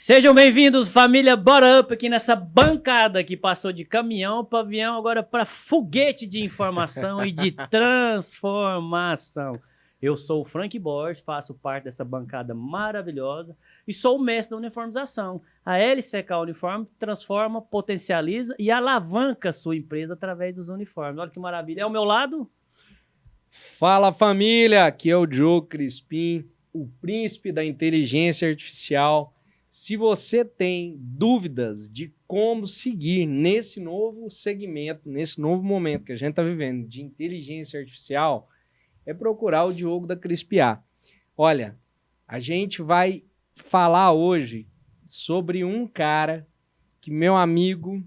Sejam bem-vindos, família Bora Up, aqui nessa bancada que passou de caminhão para avião, agora para foguete de informação e de transformação. Eu sou o Frank Borges, faço parte dessa bancada maravilhosa e sou o mestre da uniformização. A LCK Uniforme transforma, potencializa e alavanca a sua empresa através dos uniformes. Olha que maravilha. Ao meu lado... Fala, família! Aqui é o Diogo Crispim, o príncipe da inteligência artificial. Se você tem dúvidas de como seguir nesse novo segmento, nesse novo momento que a gente está vivendo de inteligência artificial, é procurar o Diogo da Crispiá. Olha, a gente vai falar hoje sobre um cara que, meu amigo,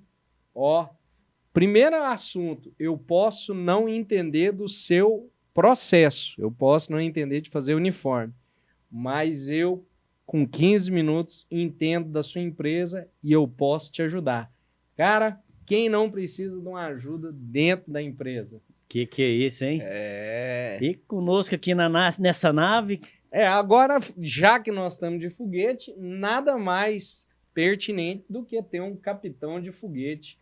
primeiro assunto, eu posso não entender do seu processo, eu posso não entender de fazer uniforme, mas eu, com 15 minutos, entendo da sua empresa e eu posso te ajudar. Cara, quem não precisa de uma ajuda dentro da empresa? Que é isso, hein? E conosco aqui nessa nave... Agora, já que nós estamos de foguete, nada mais pertinente do que ter um capitão de foguete.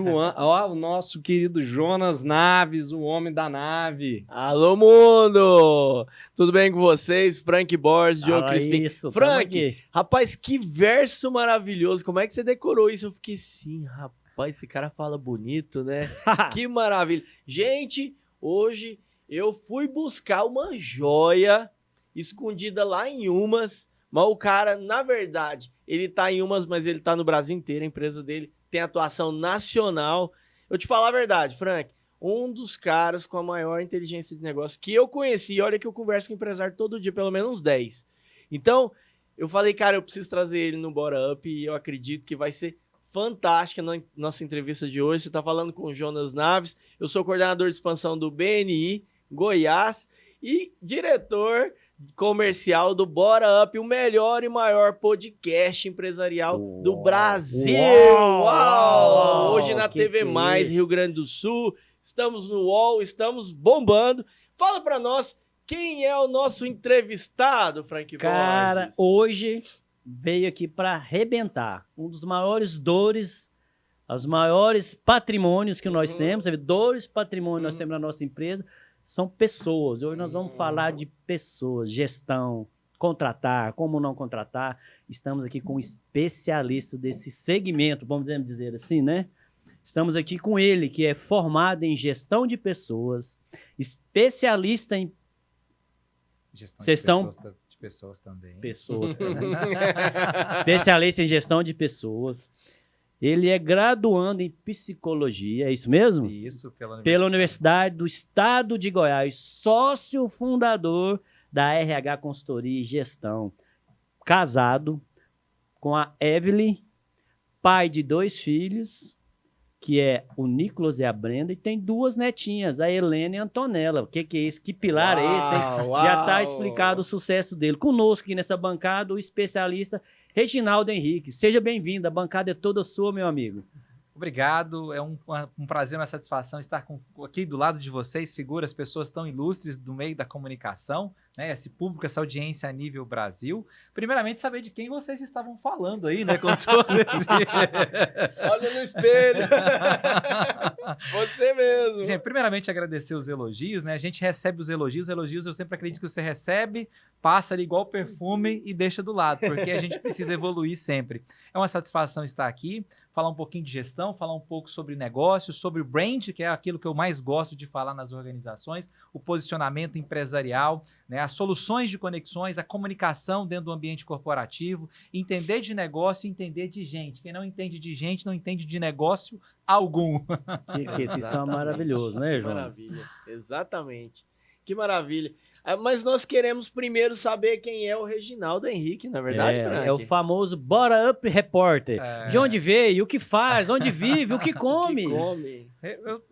O nosso querido Jonas Naves, o homem da nave. Alô, mundo! Tudo bem com vocês? Frank Borges, Diogo Crispim. Isso, Frank, rapaz, que verso maravilhoso. Como é que você decorou isso? Eu fiquei assim, rapaz, esse cara fala bonito, né? Que maravilha. Gente, hoje eu fui buscar uma joia escondida lá em Umas, mas o cara, na verdade, ele tá em Umas, mas ele tá no Brasil inteiro, a empresa dele tem atuação nacional. Eu te falar a verdade, Frank, um dos caras com a maior inteligência de negócio que eu conheci, olha que eu converso com empresário todo dia, pelo menos uns 10. Então, eu falei, cara, eu preciso trazer ele no Bora Up e eu acredito que vai ser fantástica na nossa entrevista de hoje. Você tá falando com o Jonas Naves, eu sou coordenador de expansão do BNI Goiás e diretor comercial do Bora Up, o melhor e maior podcast empresarial do Brasil. Uau! Hoje na TV Mais, Rio Grande do Sul, estamos no UOL, estamos bombando. Fala pra nós, quem é o nosso entrevistado, Frank Borges? Cara, hoje veio aqui para arrebentar. Um dos maiores dores, os maiores patrimônios que nós temos, dores patrimônios nós temos na nossa empresa, são pessoas. Hoje nós vamos falar de pessoas, gestão, contratar, como não contratar. Estamos aqui com um especialista desse segmento, vamos dizer assim, né? Estamos aqui com ele, que é formado em gestão de pessoas, especialista em... Gestão de pessoas também. Especialista em gestão de pessoas. Ele é graduando em psicologia, é isso mesmo? Isso, pela Universidade do Estado de Goiás, sócio fundador da RH Consultoria e Gestão. Casado com a Evelyn, pai de 2 filhos, que é o Nicolas e a Brenda, e tem 2 netinhas, a Helena e a Antonella. O que é isso? Que pilar é esse, hein? Já está explicado o sucesso dele. Conosco aqui nessa bancada, o especialista Reginaldo Henrique. Seja bem-vindo, a bancada é toda sua, meu amigo. Obrigado, é um prazer, uma satisfação estar aqui do lado de vocês, figuras, pessoas tão ilustres do meio da comunicação, né? Esse público, essa audiência a nível Brasil. Primeiramente, saber de quem vocês estavam falando aí, né? Com todo esse... Olha no espelho! Você mesmo! Gente, primeiramente, agradecer os elogios, né? A gente recebe os elogios eu sempre acredito que você recebe, passa ali igual perfume e deixa do lado, porque a gente precisa evoluir sempre. É uma satisfação estar aqui, falar um pouquinho de gestão, falar um pouco sobre negócios, sobre o brand, que é aquilo que eu mais gosto de falar nas organizações, o posicionamento empresarial, né, as soluções de conexões, a comunicação dentro do ambiente corporativo, entender de negócio e entender de gente. Quem não entende de gente, não entende de negócio algum. Isso é maravilhoso, né, João? Que maravilha, exatamente. Que maravilha. Mas nós queremos primeiro saber quem é o Reginaldo Henrique, na verdade, Frank. É o famoso Bora Up Repórter. De onde veio, o que faz, onde vive, o que come. O que come.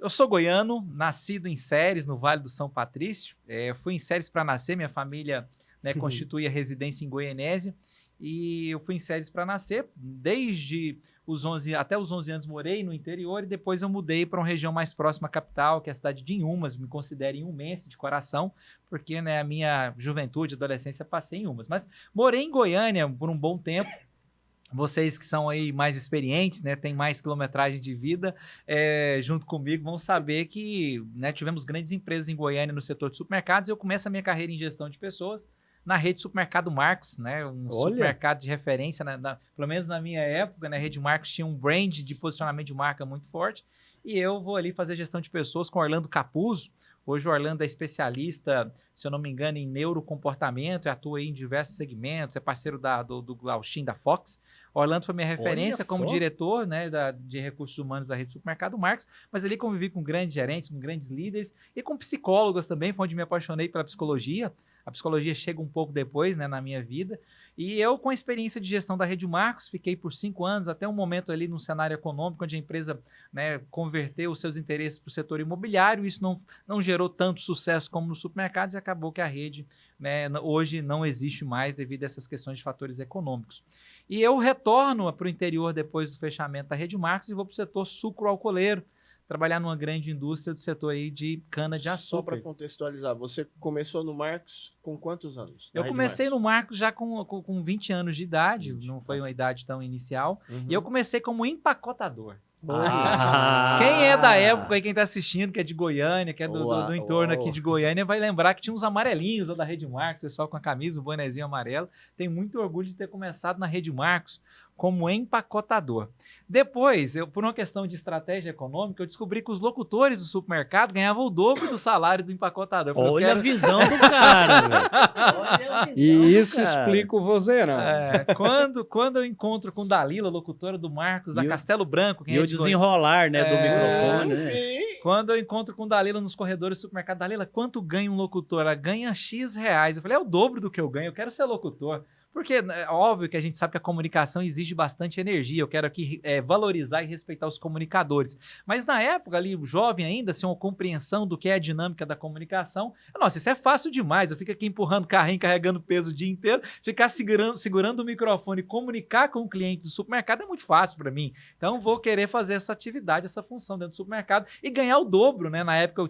Eu sou goiano, nascido em Ceres, no Vale do São Patrício. Fui em Ceres para nascer, minha família, né, constituía residência em Goianésia. E eu fui em Ceres para nascer. Desde os 11 até os 11 anos morei no interior e depois eu mudei para uma região mais próxima à capital, que é a cidade de Inhumas. Me considero inhumense de coração, porque, né, a minha juventude, adolescência, passei em Inhumas. Mas morei em Goiânia por um bom tempo. vocês que são aí mais experientes, né, têm mais quilometragem de vida, junto comigo, vão saber que, né, tivemos grandes empresas em Goiânia no setor de supermercados. Eu começo a minha carreira em gestão de pessoas na rede Supermercado Marcos, né, um supermercado de referência, pelo menos na minha época, né, a rede Marcos tinha um brand de posicionamento de marca muito forte, e eu vou ali fazer gestão de pessoas com Orlando Capuzzo. Hoje o Orlando é especialista, se eu não me engano, em neurocomportamento, e atua aí em diversos segmentos, é parceiro do Glauchin, da Fox. O Orlando foi minha referência como diretor, né, de recursos humanos da rede Supermercado Marcos, mas ali convivi com grandes gerentes, com grandes líderes e com psicólogas também, foi onde me apaixonei pela psicologia. A psicologia chega um pouco depois, né, na minha vida. E eu, com a experiência de gestão da Rede Marcos, fiquei por 5 anos, até um momento ali num cenário econômico, onde a empresa, né, converteu os seus interesses para o setor imobiliário. Isso não gerou tanto sucesso como nos supermercados e acabou que a rede, né, hoje não existe mais devido a essas questões de fatores econômicos. E eu retorno para o interior depois do fechamento da Rede Marcos e vou para o setor sucro-alcooleiro, trabalhar numa grande indústria do setor aí de cana-de-açúcar. Só para contextualizar, você começou no Marcos com quantos anos? Eu comecei no Marcos já com 20 anos de idade, não foi uma idade tão inicial, e eu comecei como empacotador. Quem é da época aí, quem tá assistindo, que é de Goiânia, que é do entorno aqui de Goiânia, vai lembrar que tinha uns amarelinhos lá da Rede Marcos, pessoal com a camisa, o bonezinho amarelo. Tem muito orgulho de ter começado na Rede Marcos como empacotador. Depois, por uma questão de estratégia econômica, eu descobri que os locutores do supermercado ganhavam o dobro do salário do empacotador. Olha a visão do cara, velho. E isso explica o vozeirão. Quando eu encontro com Dalila, locutora do Marcos, da Castelo Branco. E o desenrolar, né, do microfone, né? Sim. Quando eu encontro com Dalila nos corredores do supermercado, Dalila, quanto ganha um locutor? Ela ganha X reais. Eu falei, é o dobro do que eu ganho, eu quero ser locutor. Porque é óbvio que a gente sabe que a comunicação exige bastante energia. Eu quero aqui valorizar e respeitar os comunicadores. Mas na época ali, jovem ainda, assim, uma compreensão do que é a dinâmica da comunicação. Nossa, isso é fácil demais. Eu fico aqui empurrando carrinho, carregando peso o dia inteiro. Ficar segurando o microfone e comunicar com o cliente do supermercado é muito fácil para mim. Então vou querer fazer essa atividade, essa função dentro do supermercado e ganhar o dobro, né? Na época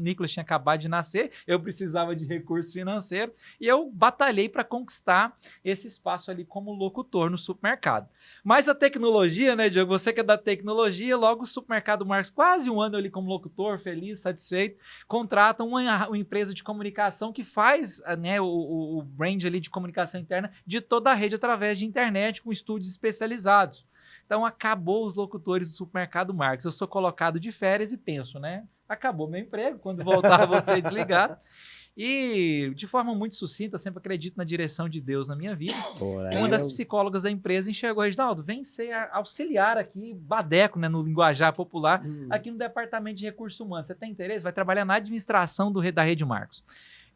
Nicolas tinha acabado de nascer, eu precisava de recurso financeiro e eu batalhei para conquistar esse espaço ali como locutor no supermercado. Mas a tecnologia, né, Diogo? Você que é da tecnologia, logo o Supermercado Marcos, quase um ano ali como locutor, feliz, satisfeito, contrata uma empresa de comunicação que faz, né, o brand ali de comunicação interna de toda a rede através de internet, com estúdios especializados. Então, acabou os locutores do Supermercado Marcos. Eu sou colocado de férias e penso, né? Acabou meu emprego, quando voltar vou ser desligado. E, de forma muito sucinta, eu sempre acredito na direção de Deus na minha vida. Uma das psicólogas da empresa enxergou, Reginaldo, vem ser auxiliar aqui, badeco, né, no linguajar popular, aqui no departamento de recursos humanos. Você tem interesse? Vai trabalhar na administração da Rede Marcos.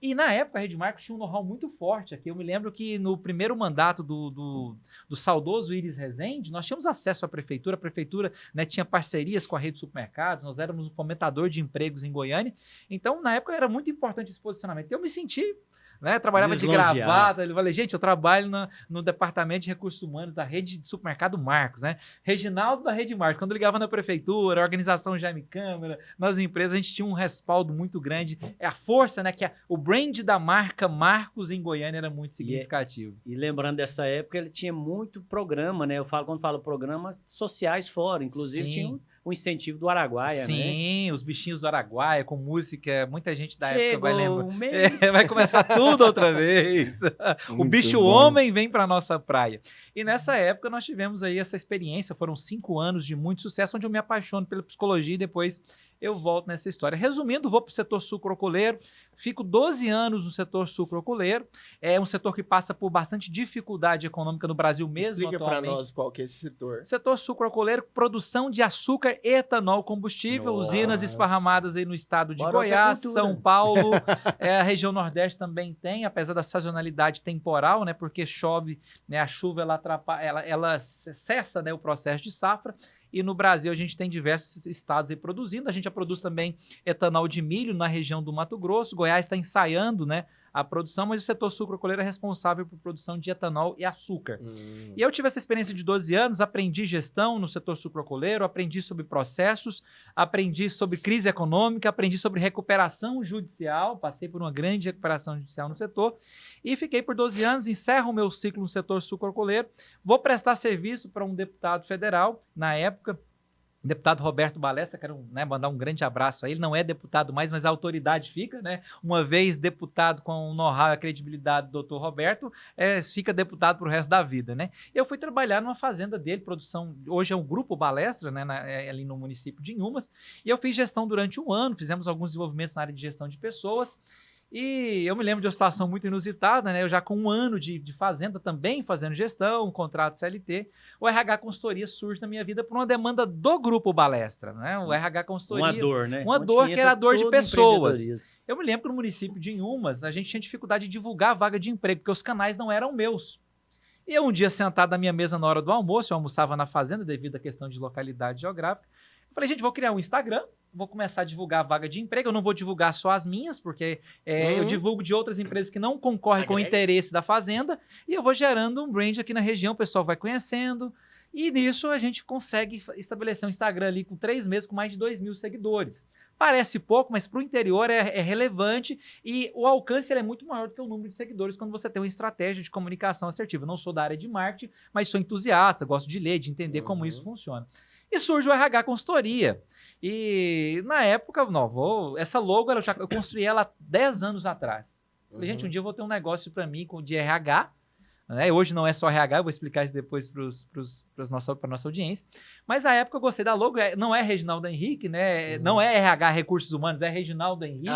E na época a Rede Marcos tinha um know-how muito forte aqui. Eu me lembro que no primeiro mandato do saudoso Iris Rezende, nós tínhamos acesso à prefeitura. A prefeitura, né, tinha parcerias com a rede de supermercados, nós éramos um fomentador de empregos em Goiânia. Então, na época, era muito importante esse posicionamento. Eu me senti, né, trabalhava de gravata. Eu falei, gente, eu trabalho no departamento de recursos humanos da rede de supermercado Marcos, né? Reginaldo da Rede Marcos. Quando ligava na prefeitura, a organização Jaime Câmara, nas empresas, a gente tinha um respaldo muito grande. É a força, né, que o brand da marca Marcos em Goiânia era muito significativo. E lembrando dessa época, ele tinha muito programa, né? Quando falo programa, sociais fora. Inclusive, tinha o incentivo do Araguaia, né? Sim, os bichinhos do Araguaia, com música, muita gente da Chegou época vai lembrar. Um mês. Vai começar tudo outra vez. O bicho homem vem para nossa praia. E nessa época nós tivemos aí essa experiência, foram 5 anos de muito sucesso, onde eu me apaixono pela psicologia e depois eu volto nessa história. Resumindo, vou para o setor sucroalcooleiro, fico 12 anos no setor sucroalcooleiro, é um setor que passa por bastante dificuldade econômica no Brasil mesmo. Explica para nós qual que é esse setor. Setor sucroalcooleiro, produção de açúcar, etanol, combustível, usinas esparramadas aí no estado de Goiás, São Paulo, a região Nordeste também tem, apesar da sazonalidade temporal, né, porque chove, né, a chuva ela atrapalha, ela cessa, né, o processo de safra. E no Brasil a gente tem diversos estados aí produzindo. A gente já produz também etanol de milho na região do Mato Grosso. Goiás está ensaiando, né, a produção, mas o setor sucroalcooleiro é responsável por produção de etanol e açúcar. E eu tive essa experiência de 12 anos, aprendi gestão no setor sucroalcooleiro, aprendi sobre processos, aprendi sobre crise econômica, aprendi sobre recuperação judicial, passei por uma grande recuperação judicial no setor e fiquei por 12 anos, encerro o meu ciclo no setor sucroalcooleiro, vou prestar serviço para um deputado federal, na época, deputado Roberto Balestra, quero mandar um grande abraço a ele, não é deputado mais, mas a autoridade fica, né? Uma vez deputado com o know-how e a credibilidade do doutor Roberto, fica deputado pro resto da vida, né? Eu fui trabalhar numa fazenda dele, produção, hoje é o Grupo Balestra, né? Ali no município de Inhumas, e eu fiz gestão durante um ano, fizemos alguns desenvolvimentos na área de gestão de pessoas, e eu me lembro de uma situação muito inusitada, né? Eu já com um ano de fazenda também, fazendo gestão, um contrato CLT, o RH Consultoria surge na minha vida por uma demanda do Grupo Balestra, né? O RH Consultoria... Uma dor, né? Uma Onde dor que era a dor de todo pessoas. empreendedorismo. Eu me lembro que no município de Inhumas, a gente tinha dificuldade de divulgar a vaga de emprego, porque os canais não eram meus. E eu um dia sentado na minha mesa na hora do almoço, eu almoçava na fazenda devido à questão de localidade geográfica, eu falei, gente, vou criar um Instagram, vou começar a divulgar a vaga de emprego, eu não vou divulgar só as minhas, porque eu divulgo de outras empresas que não concorrem com o interesse da fazenda, e eu vou gerando um brand aqui na região, o pessoal vai conhecendo, e nisso a gente consegue estabelecer um Instagram ali com 3 meses, com mais de 2.000 seguidores. Parece pouco, mas para o interior é relevante e o alcance ele é muito maior do que o número de seguidores quando você tem uma estratégia de comunicação assertiva. Eu não sou da área de marketing, mas sou entusiasta, gosto de ler, de entender como isso funciona. E surge o RH Consultoria. E na época, essa logo eu construí ela há 10 anos atrás. Falei, gente, um dia eu vou ter um negócio para mim de RH. Né? Hoje não é só RH, eu vou explicar isso depois para nossa audiência. Mas na época eu gostei da logo, não é Reginaldo Henrique, né? Não é RH Recursos Humanos, é Reginaldo Henrique,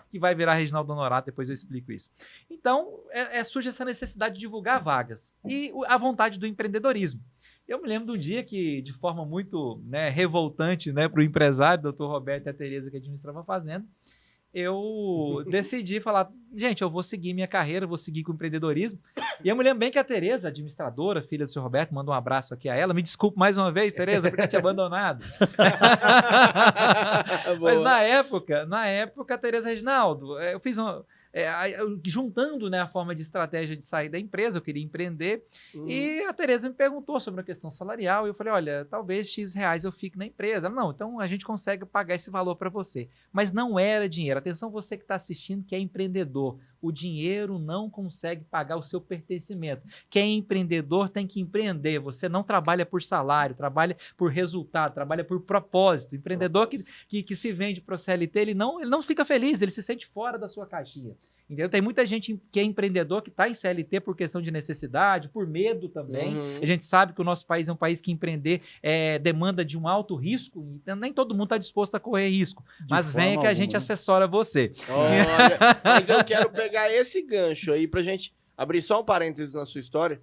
que vai virar Reginaldo Honorato, depois eu explico isso. Então, surge essa necessidade de divulgar vagas e a vontade do empreendedorismo. Eu me lembro de um dia que, de forma muito revoltante para o empresário, doutor Roberto e a Tereza, que administrava a fazenda, eu decidi falar, gente, eu vou seguir minha carreira, vou seguir com o empreendedorismo. E eu me lembro bem que a Tereza, administradora, filha do seu Roberto, manda um abraço aqui a ela. Me desculpe mais uma vez, Tereza, por ter te abandonado. Mas na época, a Tereza, Reginaldo, eu fiz juntando a forma de estratégia de sair da empresa, eu queria empreender, e a Tereza me perguntou sobre a questão salarial, e eu falei, olha, talvez X reais eu fique na empresa. Ela, não, então a gente consegue pagar esse valor para você. Mas não era dinheiro. Atenção, você que está assistindo, que é empreendedor, o dinheiro não consegue pagar o seu pertencimento. Quem é empreendedor tem que empreender. Você não trabalha por salário, trabalha por resultado, trabalha por propósito. O empreendedor que se vende para o CLT, ele não fica feliz, ele se sente fora da sua caixinha. Entendeu? Tem muita gente que é empreendedor que está em CLT por questão de necessidade, por medo também. A gente sabe que o nosso país é um país que empreender demanda de um alto risco, então nem todo mundo está disposto a correr risco. Mas venha que a gente assessora você. Olha, mas eu quero pegar esse gancho aí pra gente abrir só um parênteses na sua história,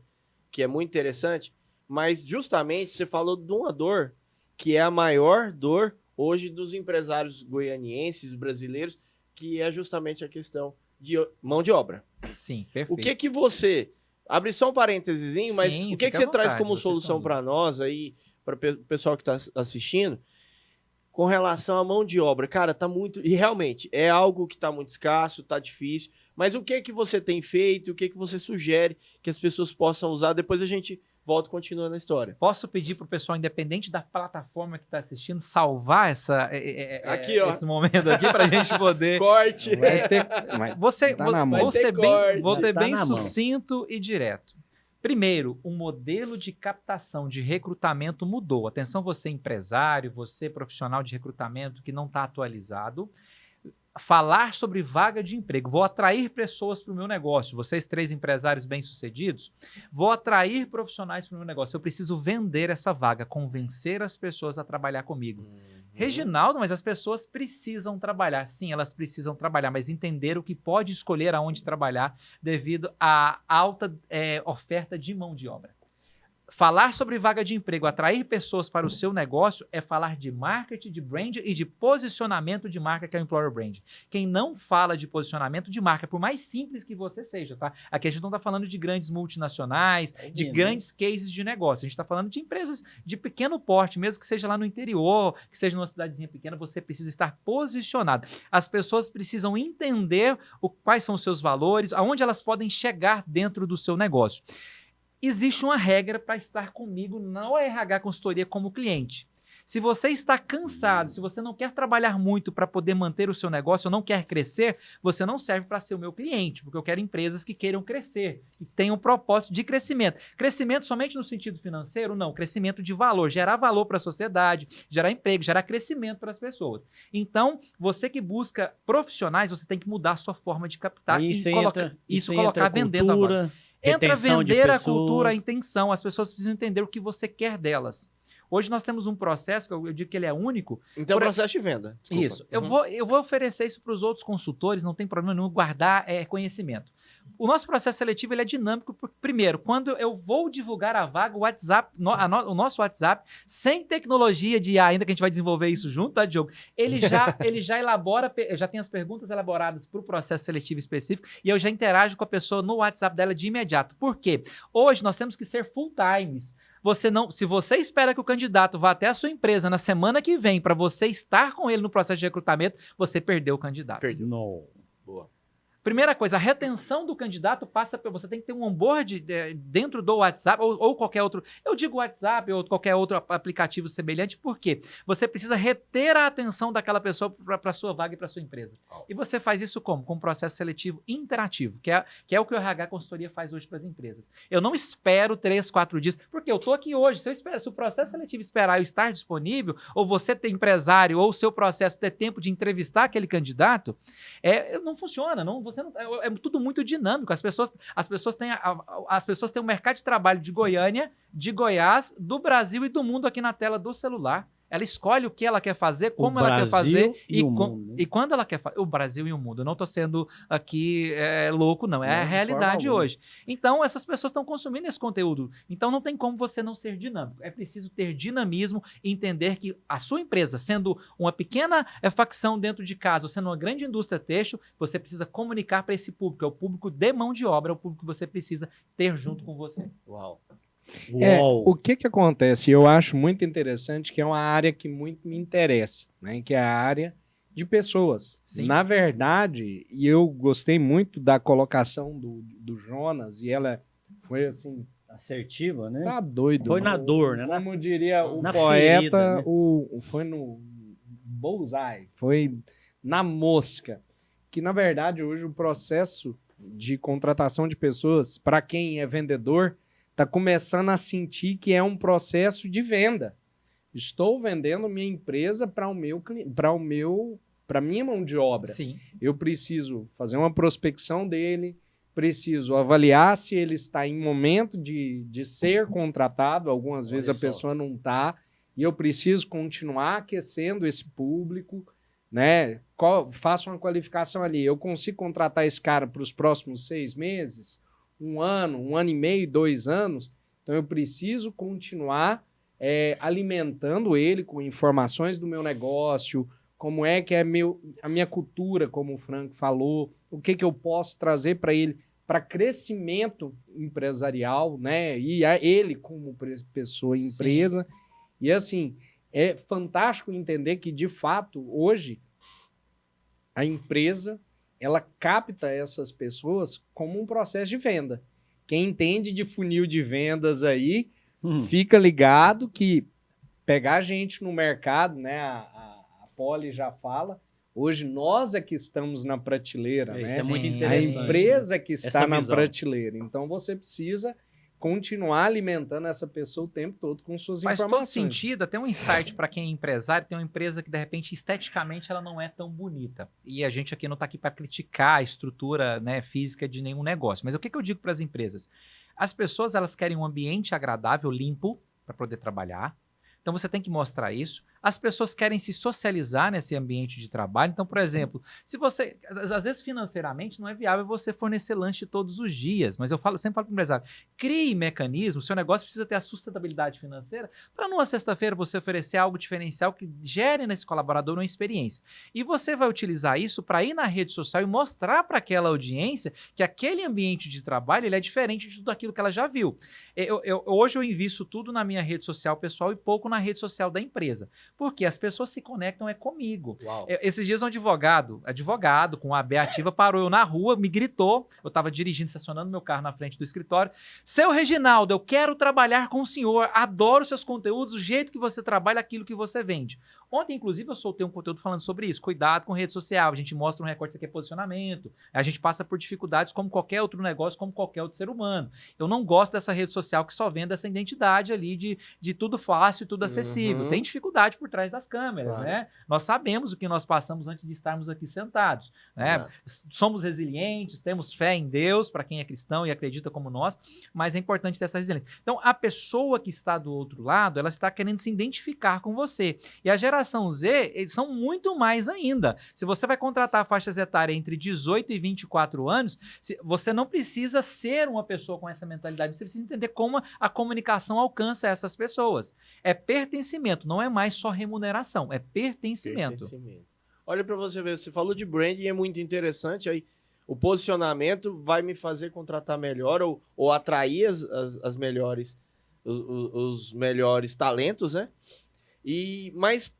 que é muito interessante, mas justamente você falou de uma dor que é a maior dor hoje dos empresários goianienses, brasileiros, que é justamente a questão de mão de obra. Sim, perfeito. O que você... Abre só um parênteses, mas o que você traz como solução para nós aí, para o pessoal que está assistindo, com relação à mão de obra? Cara, tá muito... E realmente, é algo que tá muito escasso, tá difícil, mas o que você tem feito, o que você sugere que as pessoas possam usar? Depois a gente volta e continua na história. Posso pedir para o pessoal, independente da plataforma que está assistindo, salvar esse momento aqui para a gente poder... Corte! Vou ter bem sucinto e direto. Primeiro, o modelo de captação de recrutamento mudou. Atenção, você empresário, você profissional de recrutamento que não está atualizado. Falar sobre vaga de emprego. Vou atrair pessoas para o meu negócio. Vocês 3 empresários bem-sucedidos, vou atrair profissionais para o meu negócio. Eu preciso vender essa vaga, convencer as pessoas a trabalhar comigo. Reginaldo, mas as pessoas precisam trabalhar. Sim, elas precisam trabalhar, mas entender o que pode escolher aonde trabalhar devido à alta oferta de mão de obra. Falar sobre vaga de emprego, atrair pessoas para o seu negócio é falar de marketing, de brand e de posicionamento de marca, que é o Employer Brand. Quem não fala de posicionamento de marca, por mais simples que você seja, tá? Aqui a gente não está falando de grandes multinacionais, de grandes cases de negócio. A gente está falando de empresas de pequeno porte, mesmo que seja lá no interior, que seja numa cidadezinha pequena, você precisa estar posicionado. As pessoas precisam entender quais são os seus valores, aonde elas podem chegar dentro do seu negócio. Existe uma regra para estar comigo na RH Consultoria como cliente. Se você está cansado, se você não quer trabalhar muito para poder manter o seu negócio ou não quer crescer, você não serve para ser o meu cliente, porque eu quero empresas que queiram crescer, que tenham um propósito de crescimento. Crescimento somente no sentido financeiro? Não, crescimento de valor, gerar valor para a sociedade, gerar emprego, gerar crescimento para as pessoas. Então, você que busca profissionais, você tem que mudar a sua forma de captar e colocar vendendo a vaga. Entra vender a cultura, a intenção. As pessoas precisam entender o que você quer delas. Hoje nós temos um processo, que eu digo que ele é único. Então, processo de venda. Desculpa. Isso. Eu vou oferecer isso para os outros consultores, não tem problema nenhum, guardar conhecimento. O nosso processo seletivo ele é dinâmico. Primeiro, quando eu vou divulgar a vaga, o WhatsApp, o nosso WhatsApp, sem tecnologia de IA, ainda que a gente vai desenvolver isso junto, tá, Diogo? Ele já elabora, já tem as perguntas elaboradas para o processo seletivo específico e eu já interajo com a pessoa no WhatsApp dela de imediato. Por quê? Hoje nós temos que ser full times. Se você espera que o candidato vá até a sua empresa na semana que vem para você estar com ele no processo de recrutamento, você perdeu o candidato. Perdeu. Não. Boa. Primeira coisa, a retenção do candidato passa por você tem que ter um onboard dentro do WhatsApp ou qualquer outro, eu digo WhatsApp ou qualquer outro aplicativo semelhante, porque você precisa reter a atenção daquela pessoa para a sua vaga e para a sua empresa. E você faz isso como? Com um processo seletivo interativo, que é o que o RH Consultoria faz hoje para as empresas. Eu não espero 3, 4 dias, porque eu estou aqui hoje. Se o processo seletivo esperar eu estar disponível, ou você ter empresário, ou o seu processo ter tempo de entrevistar aquele candidato, não funciona, é tudo muito dinâmico. As pessoas têm um mercado de trabalho de Goiânia, de Goiás, do Brasil e do mundo aqui na tela do celular. Ela escolhe o que ela quer fazer, como ela quer fazer e quando ela quer fazer. O Brasil e o mundo. Eu não estou sendo aqui louco, não. É a realidade hoje. Então, essas pessoas estão consumindo esse conteúdo. Então, não tem como você não ser dinâmico. É preciso ter dinamismo e entender que a sua empresa, sendo uma pequena facção dentro de casa, ou sendo uma grande indústria têxtil, você precisa comunicar para esse público. É o público de mão de obra, é o público que você precisa ter junto com você. Uau. O que acontece? Eu acho muito interessante que é uma área que muito me interessa, né? Que é a área de pessoas. Sim. Na verdade, e eu gostei muito da colocação do Jonas, e ela foi assim... Assertiva, né? Tá doido. Foi na dor, né? Como diria o na poeta, ferida, né? Foi no bullseye, foi na mosca. Que, na verdade, hoje o processo de contratação de pessoas, para quem é vendedor, está começando a sentir que é um processo de venda. Estou vendendo minha empresa para minha mão de obra. Sim. Eu preciso fazer uma prospecção dele, preciso avaliar se ele está em momento de ser contratado. Algumas vezes a pessoa não está, e eu preciso continuar aquecendo esse público, né? Faço uma qualificação ali. Eu consigo contratar esse cara para os próximos 6 meses? 1 ano e meio, 2 anos, então eu preciso continuar alimentando ele com informações do meu negócio, como é que é a minha cultura, como o Franco falou, o que eu posso trazer para ele para crescimento empresarial, né? E ele como pessoa, empresa. Sim. E assim, é fantástico entender que, de fato, hoje, a empresa ela capta essas pessoas como um processo de venda. Quem entende de funil de vendas aí, fica ligado que pegar gente no mercado, né? A Poli já fala, hoje nós é que estamos na prateleira, Isso né? é muito A interessante. empresa é que está Essa na visão. prateleira. Então você precisa continuar alimentando essa pessoa o tempo todo com suas Faz todo informações. sentido, até um insight para quem é empresário, tem uma empresa que de repente esteticamente ela não é tão bonita. E a gente aqui não está aqui para criticar a estrutura, né, física de nenhum negócio. Mas o que eu digo para as empresas? As pessoas elas querem um ambiente agradável, limpo, para poder trabalhar, Então você tem que mostrar isso. As pessoas querem se socializar nesse ambiente de trabalho. Então, por exemplo, se você, às vezes financeiramente não é viável você fornecer lanche todos os dias, mas sempre falo para o empresário, crie mecanismos, seu negócio precisa ter a sustentabilidade financeira para numa sexta-feira você oferecer algo diferencial que gere nesse colaborador uma experiência. E você vai utilizar isso para ir na rede social e mostrar para aquela audiência que aquele ambiente de trabalho ele é diferente de tudo aquilo que ela já viu. Hoje eu invisto tudo na minha rede social pessoal e pouco na rede social da empresa. Porque as pessoas se conectam comigo. Esses dias um advogado com a AB ativa, parou eu na rua, me gritou, eu estava dirigindo, estacionando meu carro na frente do escritório, seu Reginaldo, eu quero trabalhar com o senhor, adoro seus conteúdos, o jeito que você trabalha, aquilo que você vende. Ontem, inclusive, eu soltei um conteúdo falando sobre isso, cuidado com rede social, a gente mostra um recorte, isso aqui é posicionamento, a gente passa por dificuldades como qualquer outro negócio, como qualquer outro ser humano. Eu não gosto dessa rede social que só vende essa identidade ali de tudo fácil, tudo acessível. Tem dificuldade por trás das câmeras, né? Nós sabemos o que nós passamos antes de estarmos aqui sentados, né? Somos resilientes, temos fé em Deus, para quem é cristão e acredita como nós, mas é importante ter essa resiliência. Então, a pessoa que está do outro lado, ela está querendo se identificar com você. E a geração Z, eles são muito mais ainda. Se você vai contratar faixas etárias entre 18 e 24 anos, você não precisa ser uma pessoa com essa mentalidade, você precisa entender como a comunicação alcança essas pessoas. É pertencimento, não é mais só remuneração, é pertencimento. Olha para você ver, você falou de branding, é muito interessante, aí o posicionamento vai me fazer contratar melhor ou atrair as melhores, os melhores talentos, né? Mas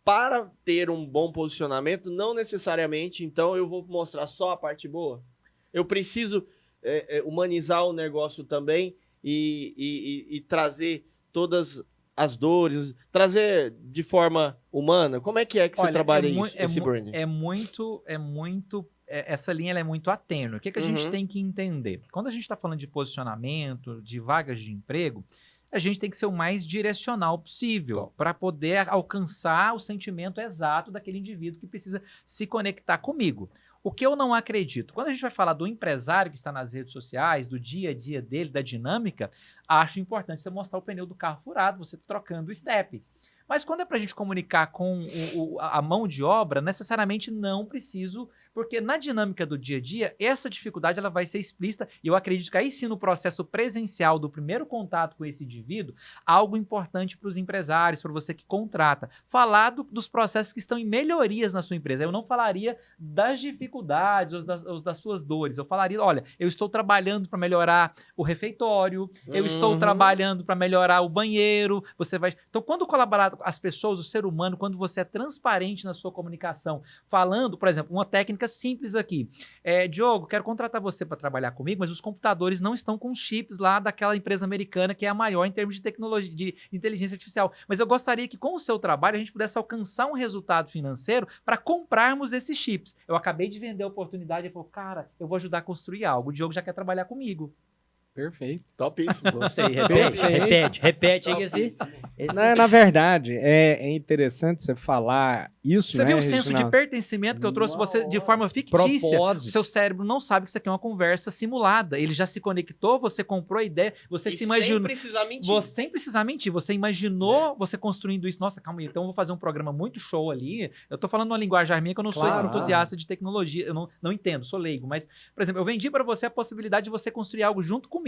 para ter um bom posicionamento, não necessariamente, então, eu vou mostrar só a parte boa. Eu preciso humanizar o negócio também e trazer todas as dores, trazer de forma humana. Como é que você trabalha esse branding? Essa linha ela é muito atênue. O que a gente tem que entender? Quando a gente está falando de posicionamento, de vagas de emprego, a gente tem que ser o mais direcional possível para poder alcançar o sentimento exato daquele indivíduo que precisa se conectar comigo. O que eu não acredito, quando a gente vai falar do empresário que está nas redes sociais, do dia a dia dele, da dinâmica, acho importante você mostrar o pneu do carro furado, você trocando o step. Mas quando é para a gente comunicar com a mão de obra, necessariamente não preciso, porque na dinâmica do dia a dia, essa dificuldade ela vai ser explícita e eu acredito que aí sim no processo presencial do primeiro contato com esse indivíduo, algo importante para os empresários, para você que contrata, falar dos processos que estão em melhorias na sua empresa. Eu não falaria das dificuldades ou das suas dores, eu falaria, olha, eu estou trabalhando para melhorar o refeitório, eu estou trabalhando para melhorar o banheiro, você vai... Então, quando colaborar as pessoas, o ser humano, quando você é transparente na sua comunicação, falando, por exemplo, uma técnica simples aqui. Diogo, quero contratar você para trabalhar comigo, mas os computadores não estão com os chips lá daquela empresa americana que é a maior em termos de tecnologia, de inteligência artificial. Mas eu gostaria que com o seu trabalho a gente pudesse alcançar um resultado financeiro para comprarmos esses chips. Eu acabei de vender a oportunidade e falou, cara, eu vou ajudar a construir algo. O Diogo já quer trabalhar comigo. Perfeito. Topíssimo. Gostei. Repete aí esse. Na verdade, é interessante você falar isso, Você né, viu o senso Reginaldo? de pertencimento que eu trouxe você de forma fictícia? Propósito. O seu cérebro não sabe que isso aqui é uma conversa simulada. Ele já se conectou, você comprou a ideia, você se imaginou. Sem precisar mentir. Sem precisar mentir. Você imaginou você construindo isso. Nossa, calma aí, então eu vou fazer um programa muito show ali. Eu tô falando uma linguagem minha que eu não sou entusiasta de tecnologia, eu não entendo, sou leigo. Mas, por exemplo, eu vendi para você a possibilidade de você construir algo junto comigo.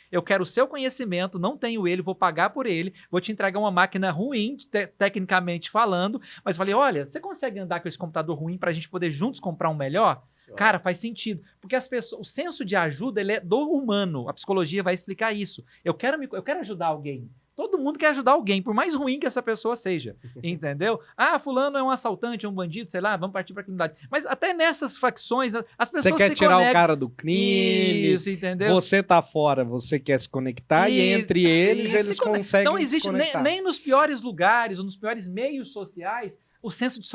Eu quero o seu conhecimento, não tenho ele, vou pagar por ele, vou te entregar uma máquina ruim, tecnicamente falando, mas falei, olha, você consegue andar com esse computador ruim para a gente poder juntos comprar um melhor? Cara, faz sentido, porque as pessoas, o senso de ajuda ele é do humano, a psicologia vai explicar isso. Eu quero ajudar alguém. Todo mundo quer ajudar alguém, por mais ruim que essa pessoa seja, entendeu? Ah, fulano é um assaltante, é um bandido, sei lá, vamos partir para a criminalidade. Mas até nessas facções, as pessoas se conectam. Você quer tirar o cara do crime, isso, entendeu? Você tá fora, você quer se conectar e entre eles conseguem não existe nem nos piores lugares ou nos piores meios sociais o senso de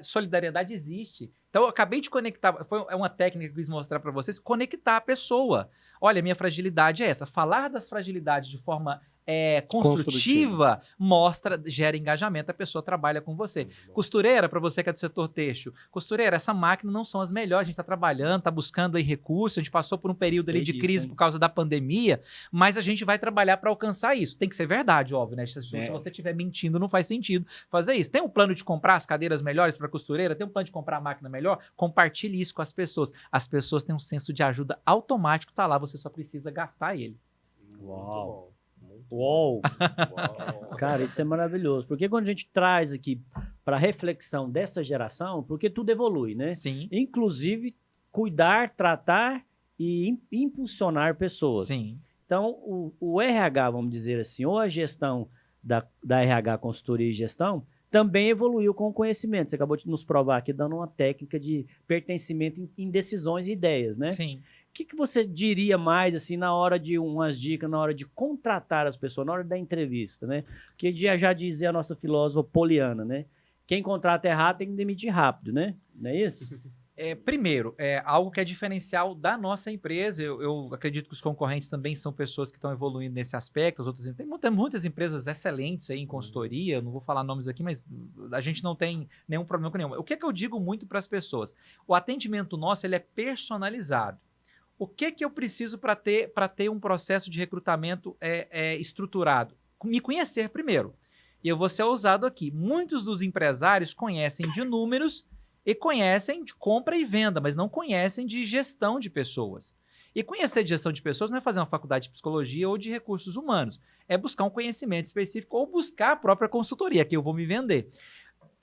solidariedade existe. Então, eu acabei de conectar, é uma técnica que eu quis mostrar para vocês, conectar a pessoa. Olha, minha fragilidade é essa. Falar das fragilidades de forma construtiva, gera engajamento, a pessoa trabalha com você. Costureira, para você que é do setor têxtil, costureira, essa máquina não são as melhores, a gente está trabalhando, está buscando aí recursos, a gente passou por um período ali de crise por causa da pandemia, mas a gente vai trabalhar para alcançar isso. Tem que ser verdade, óbvio, né? Se você estiver mentindo, não faz sentido fazer isso. Tem um plano de comprar as cadeiras melhores para costureira? Tem um plano de comprar a máquina melhor? Compartilhe isso com as pessoas. As pessoas têm um senso de ajuda automático, tá lá, você só precisa gastar ele. Uau! Uau! Cara, isso é maravilhoso. Porque quando a gente traz aqui para reflexão dessa geração, porque tudo evolui, né? Sim. Inclusive, cuidar, tratar e impulsionar pessoas. Sim. Então, o RH, vamos dizer assim, ou a gestão da RH, consultoria e gestão, também evoluiu com o conhecimento. Você acabou de nos provar aqui, dando uma técnica de pertencimento em decisões e ideias, né? Sim. O que você diria mais, assim, na hora de umas dicas, na hora de contratar as pessoas, na hora da entrevista, né? Porque já dizia a nossa filósofa Poliana, né? Quem contrata errado tem que demitir rápido, né? Não é isso? Primeiro, algo que é diferencial da nossa empresa. Eu acredito que os concorrentes também são pessoas que estão evoluindo nesse aspecto. Tem muitas empresas excelentes aí em consultoria, não vou falar nomes aqui, mas a gente não tem nenhum problema com nenhum. O que é que eu digo muito para as pessoas? O atendimento nosso ele é personalizado. O que eu preciso para ter um processo de recrutamento estruturado? Me conhecer primeiro. E eu vou ser ousado aqui. Muitos dos empresários conhecem de números e conhecem de compra e venda, mas não conhecem de gestão de pessoas. E conhecer de gestão de pessoas não é fazer uma faculdade de psicologia ou de recursos humanos. É buscar um conhecimento específico ou buscar a própria consultoria, que eu vou me vender.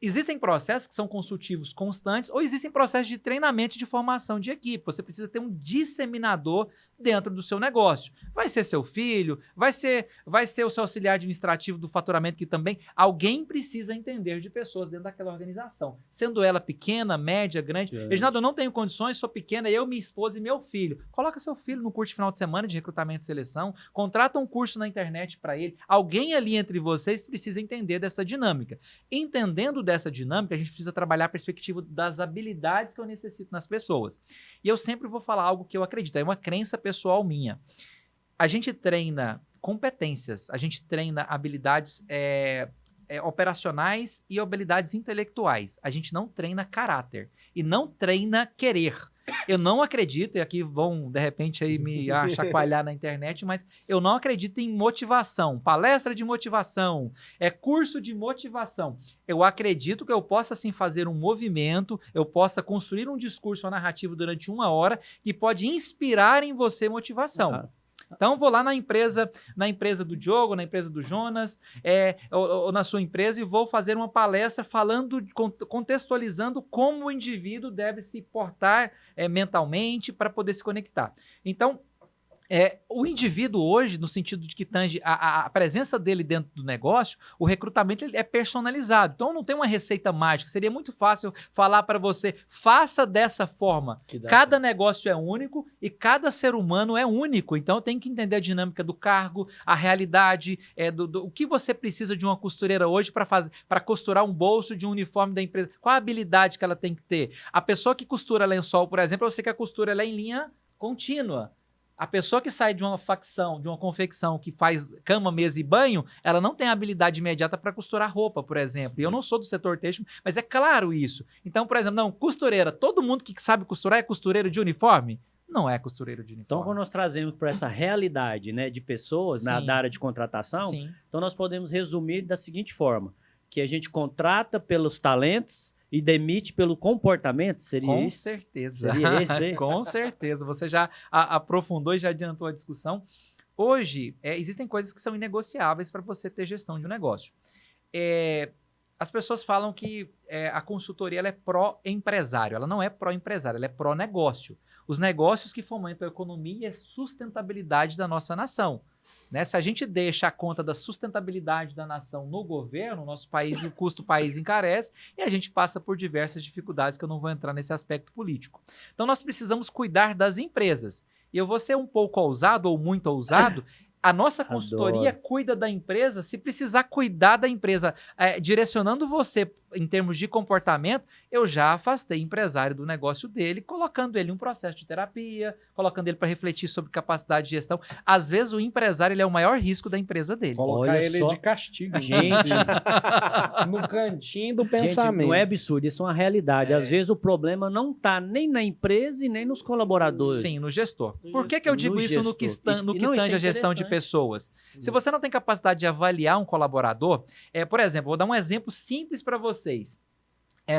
Existem processos que são consultivos constantes ou existem processos de treinamento e de formação de equipe. Você precisa ter um disseminador dentro do seu negócio. Vai ser seu filho, vai ser o seu auxiliar administrativo do faturamento, que também alguém precisa entender de pessoas dentro daquela organização. Sendo ela pequena, média, grande. Reginaldo, eu não tenho condições, sou pequena, eu, minha esposa e meu filho. Coloca seu filho no curso de final de semana de recrutamento e seleção, contrata um curso na internet para ele. Alguém ali entre vocês precisa entender dessa dinâmica. Entendendo dessa dinâmica, a gente precisa trabalhar a perspectiva das habilidades que eu necessito nas pessoas. E eu sempre vou falar algo que eu acredito, é uma crença pessoal minha. A gente treina competências, a gente treina habilidades operacionais e habilidades intelectuais. A gente não treina caráter e não treina querer. Eu não acredito, e aqui vão, de repente, aí me chacoalhar na internet, mas eu não acredito em motivação, palestra de motivação, curso de motivação. Eu acredito que eu possa, sim, fazer um movimento, eu possa construir um discurso ou narrativo durante 1 hora que pode inspirar em você motivação. Então, vou lá na empresa do Diogo, na empresa do Jonas, ou na sua empresa, e vou fazer uma palestra contextualizando como o indivíduo deve se portar mentalmente para poder se conectar. Então, o indivíduo hoje, no sentido de que tange a presença dele dentro do negócio, o recrutamento ele é personalizado. Então, não tem uma receita mágica. Seria muito fácil falar para você, faça dessa forma. Cada negócio é único e cada ser humano é único. Então, tem que entender a dinâmica do cargo, a realidade, o que você precisa de uma costureira hoje para costurar um bolso de um uniforme da empresa. Qual a habilidade que ela tem que ter? A pessoa que costura lençol, por exemplo, eu sei que a costura ela é em linha contínua. A pessoa que sai de uma facção, de uma confecção que faz cama, mesa e banho, ela não tem habilidade imediata para costurar roupa, por exemplo. E eu não sou do setor têxtil, mas é claro isso. Então, por exemplo, costureira. Todo mundo que sabe costurar é costureiro de uniforme? Não é costureiro de uniforme. Então, quando nós trazemos para essa realidade, né, de pessoas da área de contratação, então nós podemos resumir da seguinte forma, que a gente contrata pelos talentos e demite pelo comportamento, seria com isso? Certeza. Seria esse aí? Com certeza. Você já aprofundou e já adiantou a discussão. Hoje, existem coisas que são inegociáveis para você ter gestão de um negócio. As pessoas falam que a consultoria ela é pró-empresário. Ela não é pró-empresário, ela é pró-negócio. Os negócios que fomentam a economia e a sustentabilidade da nossa nação. Né? Se a gente deixa a conta da sustentabilidade da nação no governo, o nosso país, o custo do país encarece e a gente passa por diversas dificuldades que eu não vou entrar nesse aspecto político. Então, nós precisamos cuidar das empresas. E eu vou ser um pouco ousado ou muito ousado. A nossa consultoria cuida da empresa, se precisar cuidar da empresa, direcionando você em termos de comportamento, eu já afastei empresário do negócio dele, colocando ele em um processo de terapia, colocando ele para refletir sobre capacidade de gestão. Às vezes o empresário ele é o maior risco da empresa dele. Colocar Olha ele só. de castigo. Gente, No cantinho do gente, pensamento. não é absurdo, isso é uma realidade. Às vezes o problema não está nem na empresa e nem nos colaboradores. Sim, no gestor. No Por que eu digo no isso no que, gestor. no Isso- que não, isso tange é a gestão de interessante. pessoas? Se você não tem capacidade de avaliar um colaborador, por exemplo, vou dar um exemplo simples para vocês.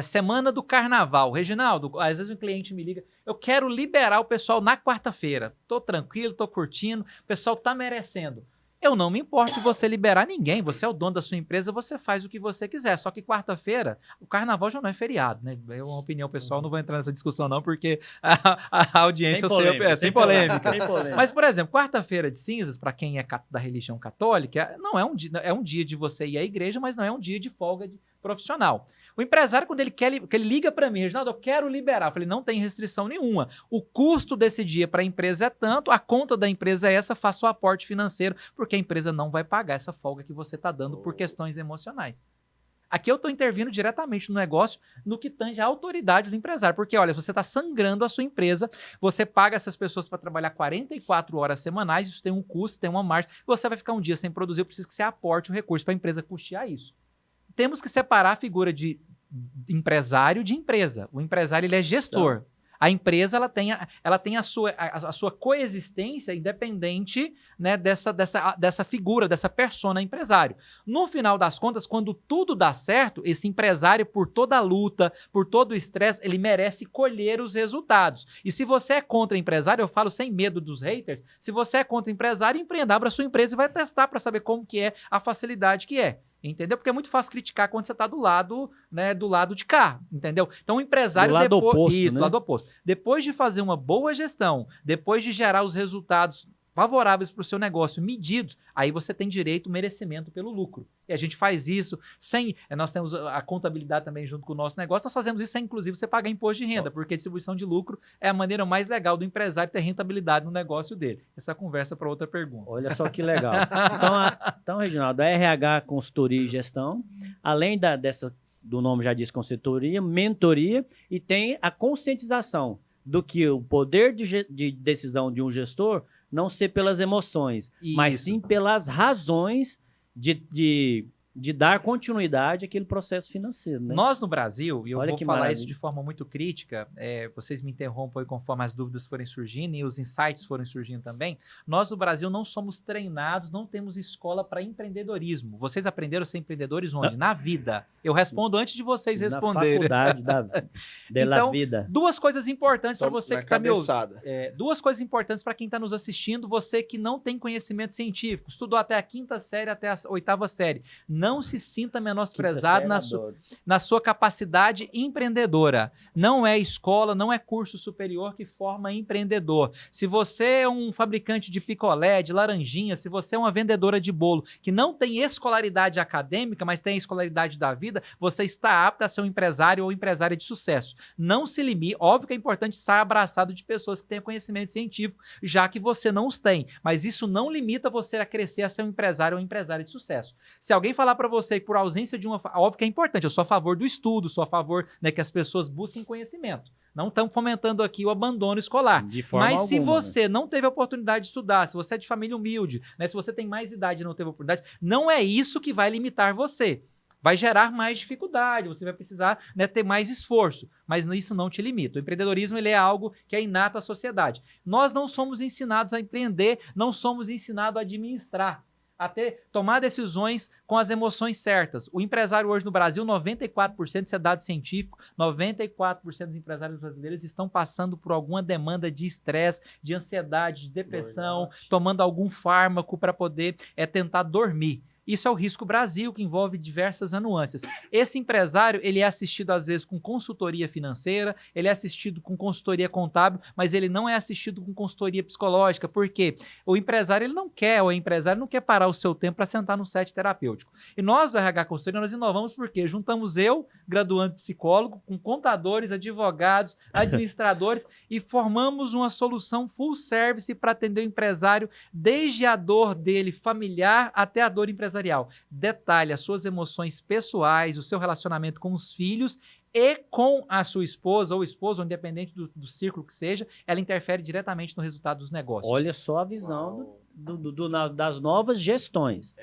Semana do carnaval. Reginaldo, às vezes um cliente me liga, eu quero liberar o pessoal na quarta-feira. Tô tranquilo, tô curtindo, o pessoal tá merecendo. Eu não me importo de você liberar ninguém, você é o dono da sua empresa, você faz o que você quiser. Só que quarta-feira, o carnaval já não é feriado, né? É uma opinião pessoal, não vou entrar nessa discussão não, porque a audiência sem polêmica. Sem polêmica. Mas, por exemplo, quarta-feira de cinzas, para quem é da religião católica, não é um dia de você ir à igreja, mas não é um dia de folga profissional. O empresário, quando ele liga para mim, Reginaldo, eu quero liberar. Eu falei, não tem restrição nenhuma. O custo desse dia para a empresa é tanto, a conta da empresa é essa, faça o aporte financeiro, porque a empresa não vai pagar essa folga que você está dando por questões emocionais. Aqui eu estou intervindo diretamente no negócio, no que tange a autoridade do empresário. Porque, olha, você está sangrando a sua empresa, você paga essas pessoas para trabalhar 44 horas semanais, isso tem um custo, tem uma margem, você vai ficar um dia sem produzir, eu preciso que você aporte o recurso para a empresa custear isso. Temos que separar a figura de empresário de empresa. O empresário ele é gestor. A empresa ela tem a sua coexistência independente, né, dessa figura, dessa persona empresário. No final das contas, quando tudo dá certo, esse empresário, por toda a luta, por todo o estresse, ele merece colher os resultados. E se você é contra empresário, eu falo sem medo dos haters, se você é contra empresário, empreenda, abra a sua empresa e vai testar para saber como que é a facilidade que é. Entendeu? Porque é muito fácil criticar quando você está do lado, né, do lado de cá, entendeu? Então o empresário Do lado depois, oposto, isso, né? do lado oposto. Depois de fazer uma boa gestão, depois de gerar os resultados favoráveis para o seu negócio, medidos, aí você tem direito, merecimento pelo lucro. E a gente faz isso sem... Nós temos a contabilidade também junto com o nosso negócio, nós fazemos isso sem, inclusive, você pagar imposto de renda, porque a distribuição de lucro é a maneira mais legal do empresário ter rentabilidade no negócio dele. Essa conversa para outra pergunta. Olha só que legal. Então, Reginaldo, a RH Consultoria e Gestão, além do nome já diz consultoria, mentoria, e tem a conscientização do que o poder de decisão de um gestor não ser pelas emoções, mas Isso. sim pelas razões de dar continuidade àquele processo financeiro. Né? Nós no Brasil, e eu Olha vou que falar maravilha. isso de forma muito crítica, vocês me interrompam aí conforme as dúvidas forem surgindo e os insights forem surgindo também, nós no Brasil não somos treinados, não temos escola para empreendedorismo. Vocês aprenderam a ser empreendedores onde? Na vida. Eu respondo antes de vocês responderem. Na faculdade da Então, vida. Duas coisas importantes para Só você na que está me ouvindo. cabeçada. Duas coisas importantes para quem está nos assistindo, você que não tem conhecimento científico, estudou até a 5ª série, até a 8ª série. Não se sinta menosprezado na sua capacidade empreendedora. Não é escola, não é curso superior que forma empreendedor. Se você é um fabricante de picolé, de laranjinha, se você é uma vendedora de bolo que não tem escolaridade acadêmica, mas tem a escolaridade da vida, você está apto a ser um empresário ou empresária de sucesso. Não se limite. Óbvio que é importante estar abraçado de pessoas que têm conhecimento científico, já que você não os tem. Mas isso não limita você a crescer a ser um empresário ou empresária de sucesso. Se alguém falar para você que por ausência de uma... Óbvio que é importante, eu sou a favor do estudo, sou a favor, né, que as pessoas busquem conhecimento. Não estamos fomentando aqui o abandono escolar. De forma Mas se alguma, você não teve a oportunidade de estudar, se você é de família humilde, né, se você tem mais idade e não teve oportunidade, não é isso que vai limitar você. Vai gerar mais dificuldade, você vai precisar, né, ter mais esforço, mas isso não te limita. O empreendedorismo ele é algo que é inato à sociedade. Nós não somos ensinados a empreender, não somos ensinados a administrar, a tomar decisões com as emoções certas. O empresário hoje no Brasil, 94%, isso é dado científico, 94% dos empresários brasileiros estão passando por alguma demanda de estresse, de ansiedade, de depressão, tomando algum fármaco para poder tentar dormir. Isso é o Risco Brasil, que envolve diversas nuances. Esse empresário, ele é assistido às vezes com consultoria financeira, ele é assistido com consultoria contábil, mas ele não é assistido com consultoria psicológica, porque o empresário, ele não quer, o empresário não quer parar o seu tempo para sentar no set terapêutico. E nós do RH Consultoria, nós inovamos porque juntamos eu, graduando psicólogo, com contadores, advogados, administradores e formamos uma solução full service para atender o empresário desde a dor dele familiar até a dor empresarial empresarial. Detalhe as suas emoções pessoais, o seu relacionamento com os filhos e com a sua esposa ou esposo, independente do círculo que seja, ela interfere diretamente no resultado dos negócios. Olha só a visão das novas gestões.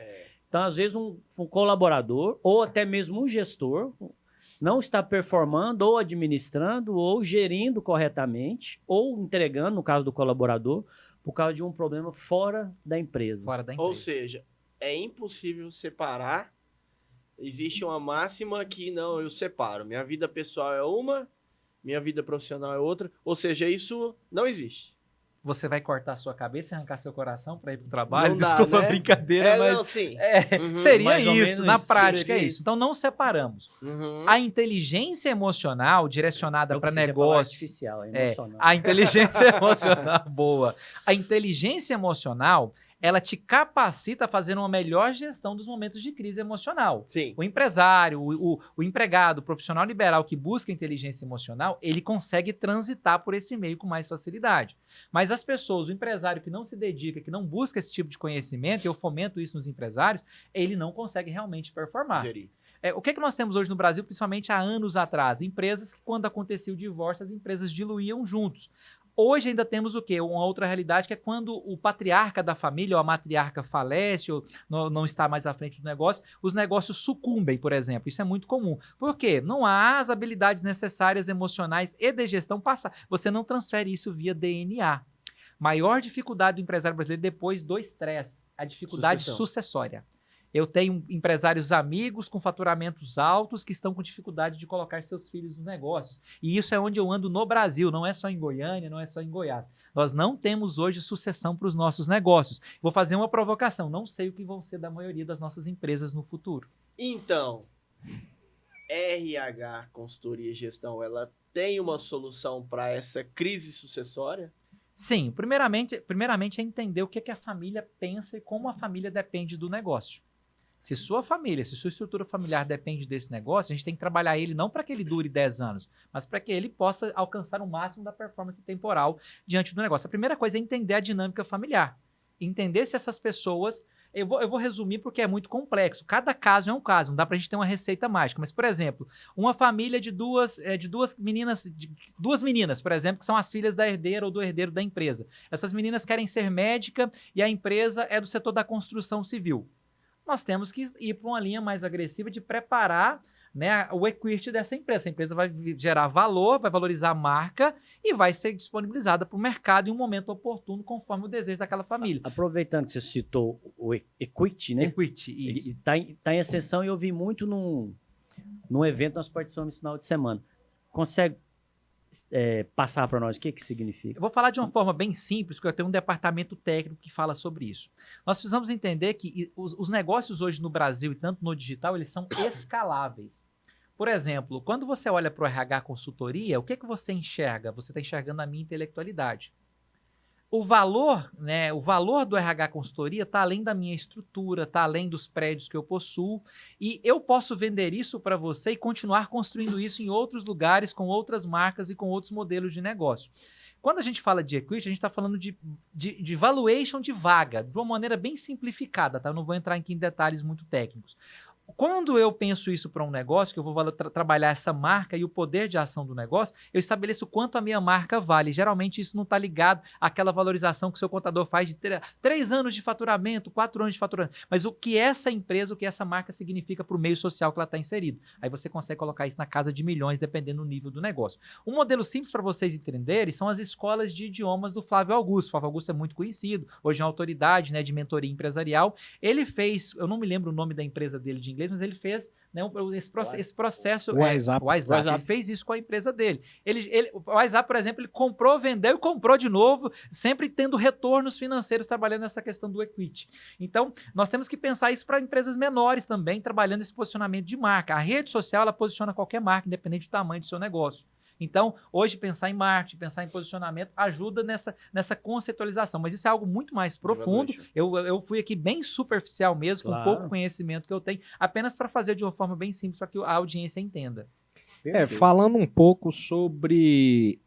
Então, às vezes, um colaborador ou até mesmo um gestor não está performando ou administrando ou gerindo corretamente ou entregando, no caso do colaborador, por causa de um problema fora da empresa. Fora da empresa. Ou seja, é impossível separar. Existe uma máxima que não, eu separo. Minha vida pessoal é uma, minha vida profissional é outra. Ou seja, isso não existe. Você vai cortar a sua cabeça e arrancar seu coração para ir para o trabalho? Não dá, Desculpa né? a brincadeira, mas Não, sim. seria mais ou isso. menos Na isso. prática é Seria isso. isso. Então não separamos. Uhum. A inteligência emocional direcionada Não para precisa falar negócio. artificial, é É, emocional. a inteligência emocional, boa. A inteligência emocional, ela te capacita a fazer uma melhor gestão dos momentos de crise emocional. Sim. O empresário, o empregado, o profissional liberal que busca inteligência emocional, ele consegue transitar por esse meio com mais facilidade. Mas as pessoas, o empresário que não se dedica, que não busca esse tipo de conhecimento, e eu fomento isso nos empresários, ele não consegue realmente performar. Gerir. O que nós temos hoje no Brasil, principalmente há anos atrás? Empresas que, quando acontecia o divórcio, as empresas diluíam juntos. Hoje ainda temos o quê? Uma outra realidade que é quando o patriarca da família ou a matriarca falece ou não está mais à frente do negócio, os negócios sucumbem, por exemplo. Isso é muito comum. Por quê? Não há as habilidades necessárias emocionais e de gestão passar. Você não transfere isso via DNA. Maior dificuldade do empresário brasileiro depois do estresse, a dificuldade sucessória. Eu tenho empresários amigos com faturamentos altos que estão com dificuldade de colocar seus filhos nos negócios. E isso é onde eu ando no Brasil, não é só em Goiânia, não é só em Goiás. Nós não temos hoje sucessão para os nossos negócios. Vou fazer uma provocação, não sei o que vão ser da maioria das nossas empresas no futuro. Então, RH, consultoria e gestão, ela tem uma solução para essa crise sucessória? Sim, primeiramente é entender o que a família pensa e como a família depende do negócio. Se sua família, se sua estrutura familiar depende desse negócio, a gente tem que trabalhar ele não para que ele dure 10 anos, mas para que ele possa alcançar o máximo da performance temporal diante do negócio. A primeira coisa é entender a dinâmica familiar. Entender se essas pessoas... Eu vou resumir porque é muito complexo. Cada caso é um caso, não dá para a gente ter uma receita mágica. Mas, por exemplo, uma família de duas meninas, por exemplo, que são as filhas da herdeira ou do herdeiro da empresa. Essas meninas querem ser médica e a empresa é do setor da construção civil. Nós temos que ir para uma linha mais agressiva de preparar, né, o equity dessa empresa. Essa empresa vai gerar valor, vai valorizar a marca e vai ser disponibilizada para o mercado em um momento oportuno, conforme o desejo daquela família. Aproveitando que você citou o equity, né? Equity, isso. Está em ascensão e eu vi muito num evento que nós participamos no final de semana. Consegue passar para nós o que significa? Eu vou falar de uma forma bem simples, porque eu tenho um departamento técnico que fala sobre isso. Nós precisamos entender que os negócios hoje no Brasil e tanto no digital, eles são escaláveis. Por exemplo, quando você olha para o RH consultoria, o que você enxerga? Você está enxergando a minha intelectualidade. O valor do RH consultoria está além da minha estrutura, está além dos prédios que eu possuo, e eu posso vender isso para você e continuar construindo isso em outros lugares, com outras marcas e com outros modelos de negócio. Quando a gente fala de equity, a gente está falando de valuation de vaga, de uma maneira bem simplificada, tá? Eu não vou entrar aqui em detalhes muito técnicos. Quando eu penso isso para um negócio, que eu vou trabalhar essa marca e o poder de ação do negócio, eu estabeleço quanto a minha marca vale. Geralmente isso não está ligado àquela valorização que o seu contador faz de 3 anos de faturamento, 4 anos de faturamento. Mas o que essa empresa, o que essa marca significa para o meio social que ela está inserido. Aí você consegue colocar isso na casa de milhões, dependendo do nível do negócio. Um modelo simples para vocês entenderem são as escolas de idiomas do Flávio Augusto. O Flávio Augusto é muito conhecido, hoje é uma autoridade, né, de mentoria empresarial. Ele fez, eu não me lembro o nome da empresa dele de inglês, mas ele fez, né, esse processo. O WhatsApp. Ele fez isso com a empresa dele. O WhatsApp, por exemplo, ele comprou, vendeu e comprou de novo, sempre tendo retornos financeiros trabalhando nessa questão do equity. Então, nós temos que pensar isso para empresas menores também, trabalhando esse posicionamento de marca. A rede social, ela posiciona qualquer marca, independente do tamanho do seu negócio. Então, hoje, pensar em marketing, pensar em posicionamento, ajuda nessa conceitualização. Mas isso é algo muito mais profundo. Eu fui aqui bem superficial mesmo, Claro. com pouco conhecimento que eu tenho, apenas para fazer de uma forma bem simples, para que a audiência entenda. Falando um pouco sobre,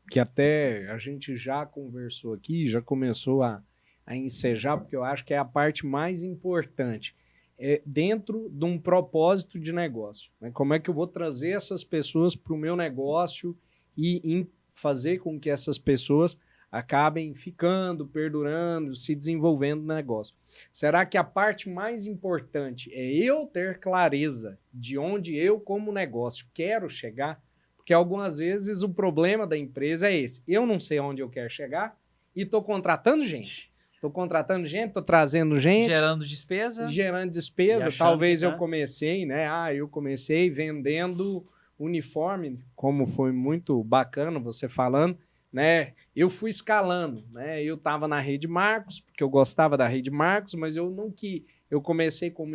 que até a gente já conversou aqui, já começou a ensejar, porque eu acho que é a parte mais importante. dentro de um propósito de negócio, né? Como é que eu vou trazer essas pessoas para o meu negócio e fazer com que essas pessoas acabem ficando, perdurando, se desenvolvendo no negócio. Será que a parte mais importante é eu ter clareza de onde eu, como negócio, quero chegar? Porque algumas vezes o problema da empresa é esse. Eu não sei onde eu quero chegar e estou contratando gente. Estou trazendo gente. Gerando despesa. Gerando despesa. Talvez eu comecei, né? Eu comecei vendendo uniforme, como foi muito bacana você falando, né? Eu fui escalando, né? Eu estava na Rede Marcos, porque eu gostava da Rede Marcos, mas eu não que eu comecei como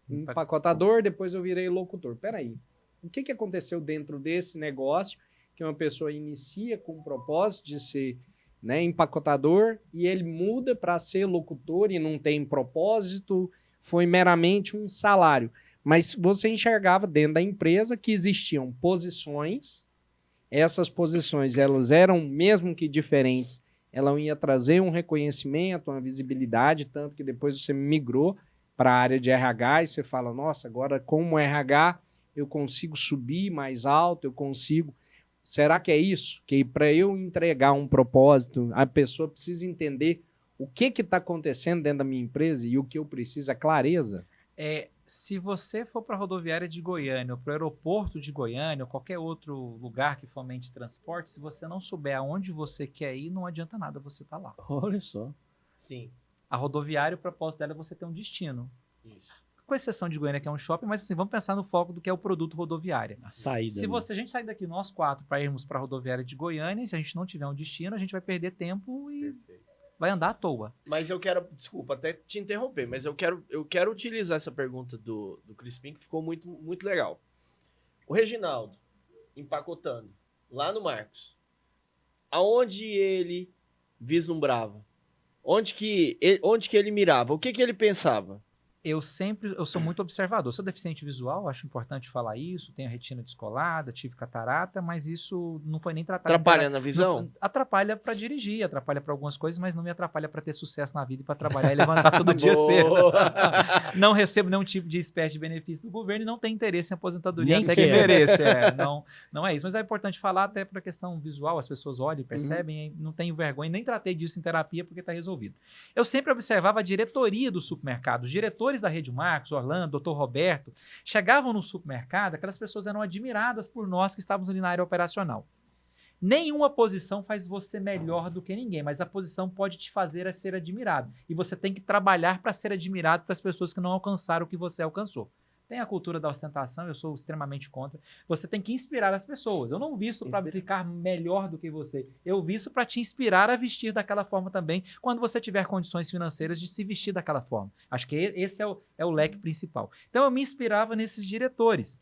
empacotador, depois eu virei locutor. Peraí, o que aconteceu dentro desse negócio que uma pessoa inicia com o propósito de ser, né, empacotador e ele muda para ser locutor e não tem propósito, foi meramente um salário. Mas você enxergava dentro da empresa que existiam posições. Essas posições, elas eram, mesmo que diferentes, ela ia trazer um reconhecimento, uma visibilidade, tanto que depois você migrou para a área de RH e você fala, nossa, agora como RH eu consigo subir mais alto, eu consigo... Será que é isso? Que para eu entregar um propósito, a pessoa precisa entender o que está acontecendo dentro da minha empresa e o que eu preciso, a clareza? Se você for para a rodoviária de Goiânia, ou para o aeroporto de Goiânia, ou qualquer outro lugar que fomente transporte, se você não souber aonde você quer ir, não adianta nada você estar lá. Olha só. Sim. A rodoviária, o propósito dela é você ter um destino. Isso. Com exceção de Goiânia, que é um shopping, mas assim, vamos pensar no foco do que é o produto rodoviária. A saída. Se a gente sair daqui, nós 4, para irmos para a rodoviária de Goiânia, e se a gente não tiver um destino, a gente vai perder tempo e vai andar à toa. Mas eu quero, desculpa até te interromper, mas eu quero utilizar essa pergunta do Crispim, que ficou muito, muito legal. O Reginaldo, empacotando, lá no Marcos, aonde ele vislumbrava? Onde que ele mirava? O que ele pensava? Eu sou muito observador. Sou deficiente visual, acho importante falar isso. Tenho a retina descolada, tive catarata, mas isso não foi nem tratado. Atrapalha na visão? Atrapalha para dirigir, atrapalha para algumas coisas, mas não me atrapalha para ter sucesso na vida e para trabalhar e levantar todo dia cedo. Não recebo nenhum tipo de espécie de benefício do governo e não tenho interesse em aposentadoria Nem até que mereça. Não é isso. Mas é importante falar até para a questão visual, as pessoas olham e percebem, não tenho vergonha, nem tratei disso em terapia porque está resolvido. Eu sempre observava a diretoria do supermercado, os diretores da Rede Marcos, Orlando, Dr. Roberto, chegavam no supermercado, aquelas pessoas eram admiradas por nós que estávamos ali na área operacional. Nenhuma posição faz você melhor do que ninguém, mas a posição pode te fazer ser admirado. E você tem que trabalhar para ser admirado para as pessoas que não alcançaram o que você alcançou. Tem a cultura da ostentação, eu sou extremamente contra. Você tem que inspirar as pessoas. Eu não visto para ficar melhor do que você. Eu visto para te inspirar a vestir daquela forma também, quando você tiver condições financeiras de se vestir daquela forma. Acho que esse é o leque principal. Então, eu me inspirava nesses diretores.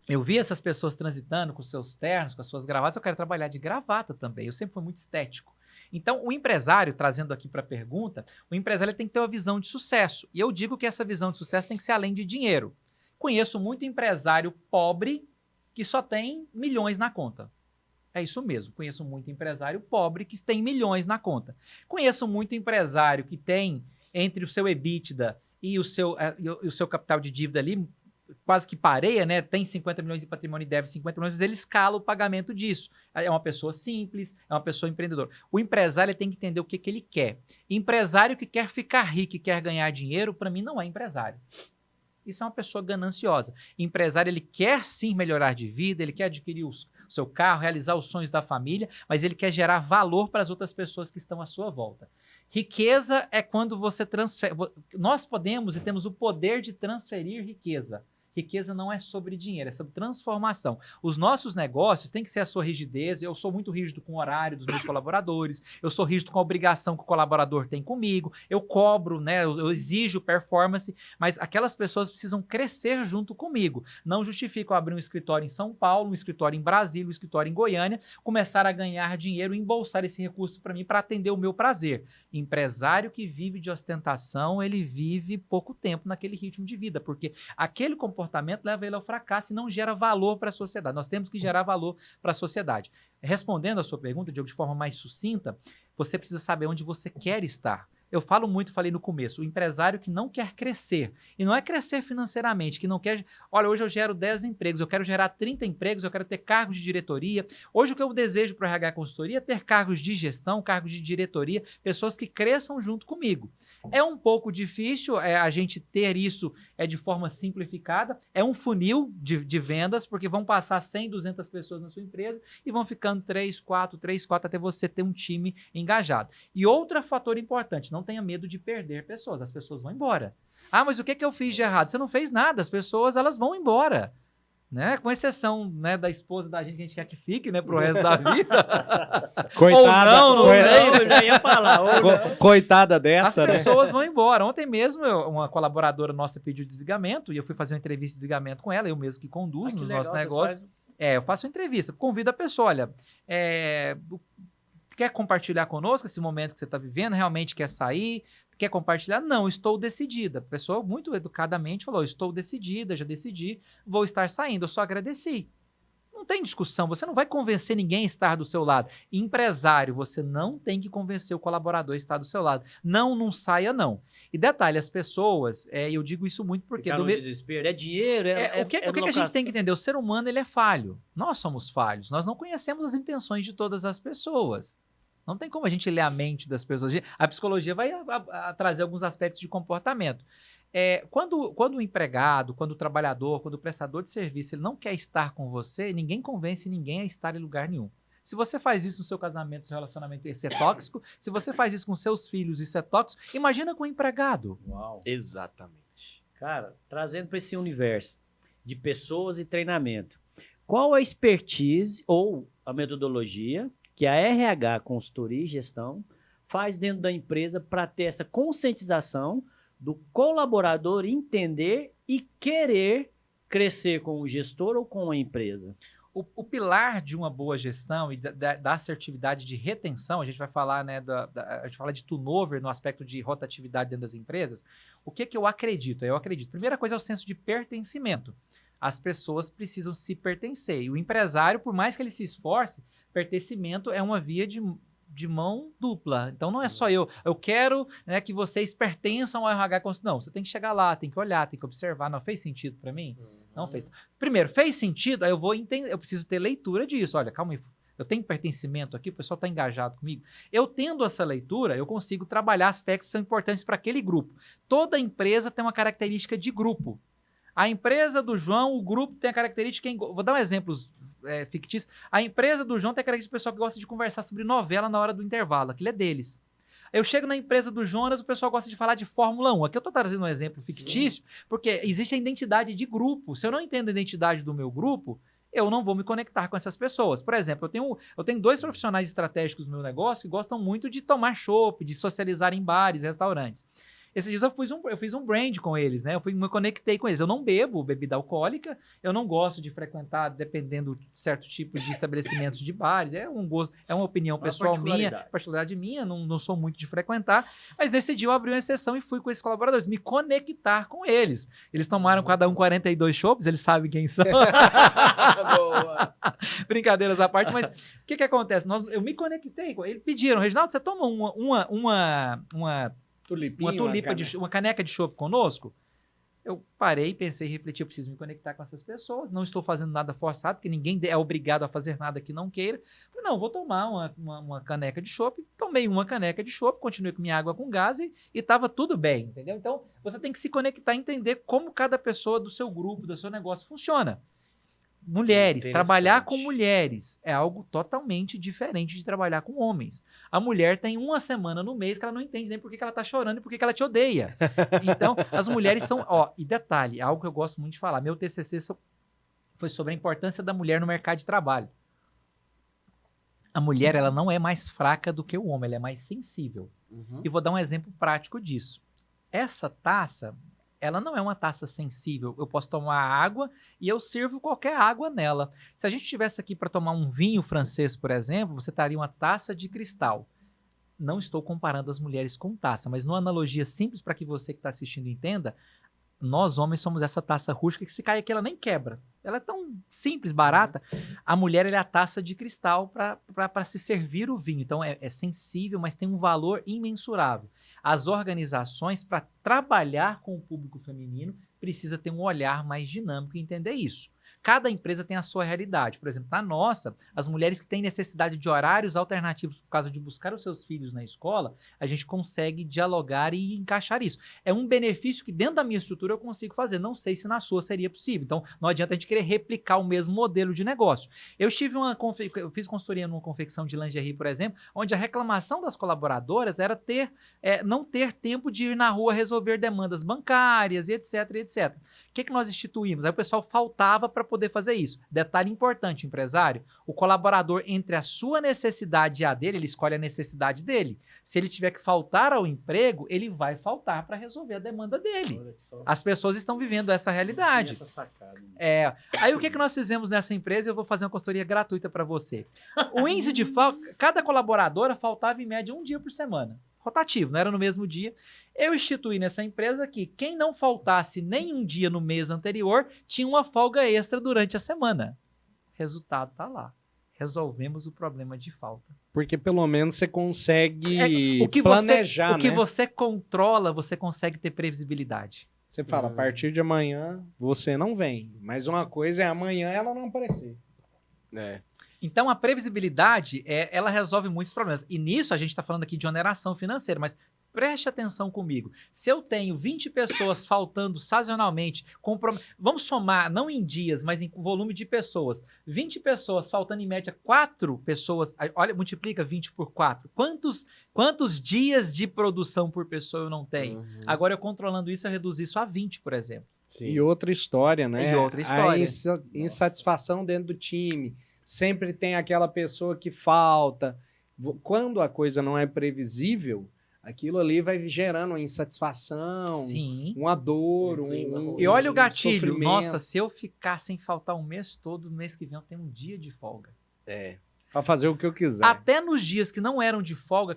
Eu vi essas pessoas transitando com seus ternos, com as suas gravatas. Eu quero trabalhar de gravata também. Eu sempre fui muito estético. Então, o empresário, trazendo aqui para a pergunta, o empresário tem que ter uma visão de sucesso. E eu digo que essa visão de sucesso tem que ser além de dinheiro. Conheço muito empresário pobre que só tem milhões na conta. É isso mesmo. Conheço muito empresário pobre que tem milhões na conta. Conheço muito empresário que tem, entre o seu EBITDA e o seu capital de dívida ali, quase que pareia, né? Tem 50 milhões de patrimônio e deve 50 milhões, mas ele escala o pagamento disso. É uma pessoa simples, é uma pessoa empreendedora. O empresário tem que entender o que ele quer. Empresário que quer ficar rico e quer ganhar dinheiro, para mim, não é empresário. Isso é uma pessoa gananciosa. Empresário, ele quer sim melhorar de vida, ele quer adquirir o seu carro, realizar os sonhos da família, mas ele quer gerar valor para as outras pessoas que estão à sua volta. Riqueza é quando você transfere... Nós podemos e temos o poder de transferir riqueza. Riqueza não é sobre dinheiro, é sobre transformação. Os nossos negócios têm que ser a sua rigidez. Eu sou muito rígido com o horário dos meus colaboradores, eu sou rígido com a obrigação que o colaborador tem comigo, eu cobro, né, eu exijo performance, mas aquelas pessoas precisam crescer junto comigo. Não justifica eu abrir um escritório em São Paulo, um escritório em Brasília, um escritório em Goiânia, começar a ganhar dinheiro e embolsar esse recurso para mim para atender o meu prazer. Empresário que vive de ostentação, ele vive pouco tempo naquele ritmo de vida, porque aquele comportamento leva ele ao fracasso e não gera valor para a sociedade. Nós temos que gerar valor para a sociedade. Respondendo a sua pergunta, Diogo, de forma mais sucinta, você precisa saber onde você quer estar. Eu falo muito, falei no começo, o empresário que não quer crescer, e não é crescer financeiramente, que não quer, olha, hoje eu gero 10 empregos, eu quero gerar 30 empregos, eu quero ter cargos de diretoria. Hoje o que eu desejo para o RH Consultoria é ter cargos de gestão, cargos de diretoria, pessoas que cresçam junto comigo. É um pouco difícil a gente ter isso de forma simplificada, é um funil de vendas, porque vão passar 100, 200 pessoas na sua empresa e vão ficando 3, 4, até você ter um time engajado. E outro fator importante, não tenha medo de perder pessoas, as pessoas vão embora. Ah, mas o que eu fiz de errado? Você não fez nada, as pessoas elas vão embora. Né? Com exceção, né, da esposa da gente que a gente quer que fique, né, pro resto da vida. Coitada, ou não, sei, né? Eu já ia falar. Coitada dessa, as né? pessoas vão embora. Ontem mesmo, uma colaboradora nossa pediu desligamento e eu fui fazer uma entrevista de desligamento com ela, eu mesmo que conduzo nos nossos negócios. Eu faço uma entrevista, convido a pessoa, olha, quer compartilhar conosco esse momento que você está vivendo, realmente quer sair, quer compartilhar? Não, estou decidida. A pessoa muito educadamente falou, estou decidida, já decidi, vou estar saindo, eu só agradeci. Não tem discussão, você não vai convencer ninguém a estar do seu lado. Empresário, você não tem que convencer o colaborador a estar do seu lado. Não saia não. E detalhe, as pessoas, eu digo isso muito porque... Ficar no desespero, é dinheiro, o que a gente tem que entender? O ser humano, ele é falho. Nós somos falhos, nós não conhecemos as intenções de todas as pessoas. Não tem como a gente ler a mente das pessoas. A psicologia vai trazer alguns aspectos de comportamento. Quando o empregado, quando o trabalhador, quando o prestador de serviço ele não quer estar com você, ninguém convence ninguém a estar em lugar nenhum. Se você faz isso no seu casamento, no seu relacionamento, isso é tóxico. Se você faz isso com seus filhos, isso é tóxico. Imagina com o empregado. Uau. Exatamente. Cara, trazendo para esse universo de pessoas e treinamento, qual a expertise ou a metodologia que a RH, Consultoria e Gestão, faz dentro da empresa para ter essa conscientização do colaborador entender e querer crescer com o gestor ou com a empresa? O pilar de uma boa gestão e da assertividade de retenção, a gente vai falar, né, a gente fala de turnover no aspecto de rotatividade dentro das empresas. O que eu acredito? Eu acredito. Primeira coisa é o senso de pertencimento. As pessoas precisam se pertencer. E o empresário, por mais que ele se esforce, pertencimento é uma via de mão dupla. Então, não é só eu quero, né, que vocês pertençam ao RH. Não, você tem que chegar lá, tem que olhar, tem que observar. Não fez sentido para mim? Não fez. Primeiro, fez sentido? Aí eu vou entender, eu preciso ter leitura disso. Olha, calma aí, eu tenho pertencimento aqui, o pessoal está engajado comigo. Eu tendo essa leitura, eu consigo trabalhar aspectos que são importantes para aquele grupo. Toda empresa tem uma característica de grupo. A empresa do João, o grupo tem a característica... Vou dar um exemplo fictício. A empresa do João tem a característica do pessoal que gosta de conversar sobre novela na hora do intervalo. Aquilo é deles. Eu chego na empresa do Jonas, o pessoal gosta de falar de Fórmula 1. Aqui eu estou trazendo um exemplo fictício, porque existe a identidade de grupo. Se eu não entendo a identidade do meu grupo, eu não vou me conectar com essas pessoas. Por exemplo, eu tenho 2 profissionais estratégicos no meu negócio que gostam muito de tomar chopp, de socializar em bares, restaurantes. Esses dias eu fiz um brand com eles, né? Me conectei com eles. Eu não bebo bebida alcoólica, eu não gosto de frequentar, dependendo de certo tipo de estabelecimentos de bares. É um gosto, é uma opinião pessoal minha, particularidade minha, não sou muito de frequentar, mas decidi abrir uma exceção e fui com esses colaboradores, me conectar com eles. Eles tomaram cada um 42 chopps, eles sabem quem são. Boa. Brincadeiras à parte, mas o que acontece? Eu me conectei, eles pediram, Reginaldo, você toma uma caneca de chopp conosco? Eu parei, pensei, refleti, eu preciso me conectar com essas pessoas, não estou fazendo nada forçado, porque ninguém é obrigado a fazer nada que não queira. Falei, não, vou tomar uma caneca de chopp. Tomei uma caneca de chopp, continuei com minha água com gás e estava tudo bem, entendeu? Então, você tem que se conectar e entender como cada pessoa do seu grupo, do seu negócio funciona. Mulheres, trabalhar com mulheres é algo totalmente diferente de trabalhar com homens. A mulher tem uma semana no mês que ela não entende nem por que ela tá chorando e por que ela te odeia. Então, as mulheres são... e detalhe, algo que eu gosto muito de falar. Meu TCC foi sobre a importância da mulher no mercado de trabalho. A mulher, ela não é mais fraca do que o homem, ela é mais sensível. E vou dar um exemplo prático disso. Essa taça... ela não é uma taça sensível. Eu posso tomar água e eu sirvo qualquer água nela. Se a gente estivesse aqui para tomar um vinho francês, por exemplo, você estaria uma taça de cristal. Não estou comparando as mulheres com taça, mas numa analogia simples para que você que está assistindo entenda, nós homens somos essa taça rústica que se cair aqui ela nem quebra. ela é tão simples, barata. A mulher ela é a taça de cristal para se servir o vinho. Então é sensível, mas tem um valor imensurável. As organizações, para trabalhar com o público feminino, precisa ter um olhar mais dinâmico e entender isso. Cada empresa tem a sua realidade. Por exemplo, na nossa, as mulheres que têm necessidade de horários alternativos por causa de buscar os seus filhos na escola, a gente consegue dialogar e encaixar isso. É um benefício que dentro da minha estrutura eu consigo fazer. Não sei se na sua seria possível. Então, não adianta a gente querer replicar o mesmo modelo de negócio. Eu fiz consultoria numa confecção de lingerie, por exemplo, onde a reclamação das colaboradoras era não ter tempo de ir na rua resolver demandas bancárias e etc, etc. O que nós instituímos? Aí o pessoal faltava para poder fazer isso. Detalhe importante, empresário, o colaborador, entre a sua necessidade e a dele, ele escolhe a necessidade dele. Se ele tiver que faltar ao emprego, ele vai faltar para resolver a demanda dele. As pessoas estão vivendo essa realidade. Essa sacada, né? Aí o que nós fizemos nessa empresa? Eu vou fazer uma consultoria gratuita para você. O índice de falta, cada colaboradora faltava em média um dia por semana. Rotativo, não era no mesmo dia. Eu instituí nessa empresa que quem não faltasse nem um dia no mês anterior tinha uma folga extra durante a semana. Resultado está lá. Resolvemos o problema de falta. Porque pelo menos você consegue planejar, né? O que né? você controla, você consegue ter previsibilidade. Você fala, a partir de amanhã você não vem. Mas uma coisa é amanhã ela não aparecer. Então, a previsibilidade, ela resolve muitos problemas. E nisso, a gente está falando aqui de oneração financeira, mas preste atenção comigo. Se eu tenho 20 pessoas faltando sazonalmente, vamos somar, não em dias, mas em volume de pessoas. 20 pessoas faltando em média 4 pessoas, olha, multiplica 20 por 4. Quantos dias de produção por pessoa eu não tenho? Agora, eu controlando isso, eu reduzo isso a 20, por exemplo. Sim. E outra história, né? E outra história. A insatisfação dentro do time. Sempre tem aquela pessoa que falta. Quando a coisa não é previsível, aquilo ali vai gerando uma insatisfação, Sim. uma dor, E olha o um gatilho. sofrimento. Nossa, se eu ficar sem faltar um mês todo, no mês que vem eu tenho um dia de folga. Para fazer o que eu quiser. Até nos dias que não eram de folga,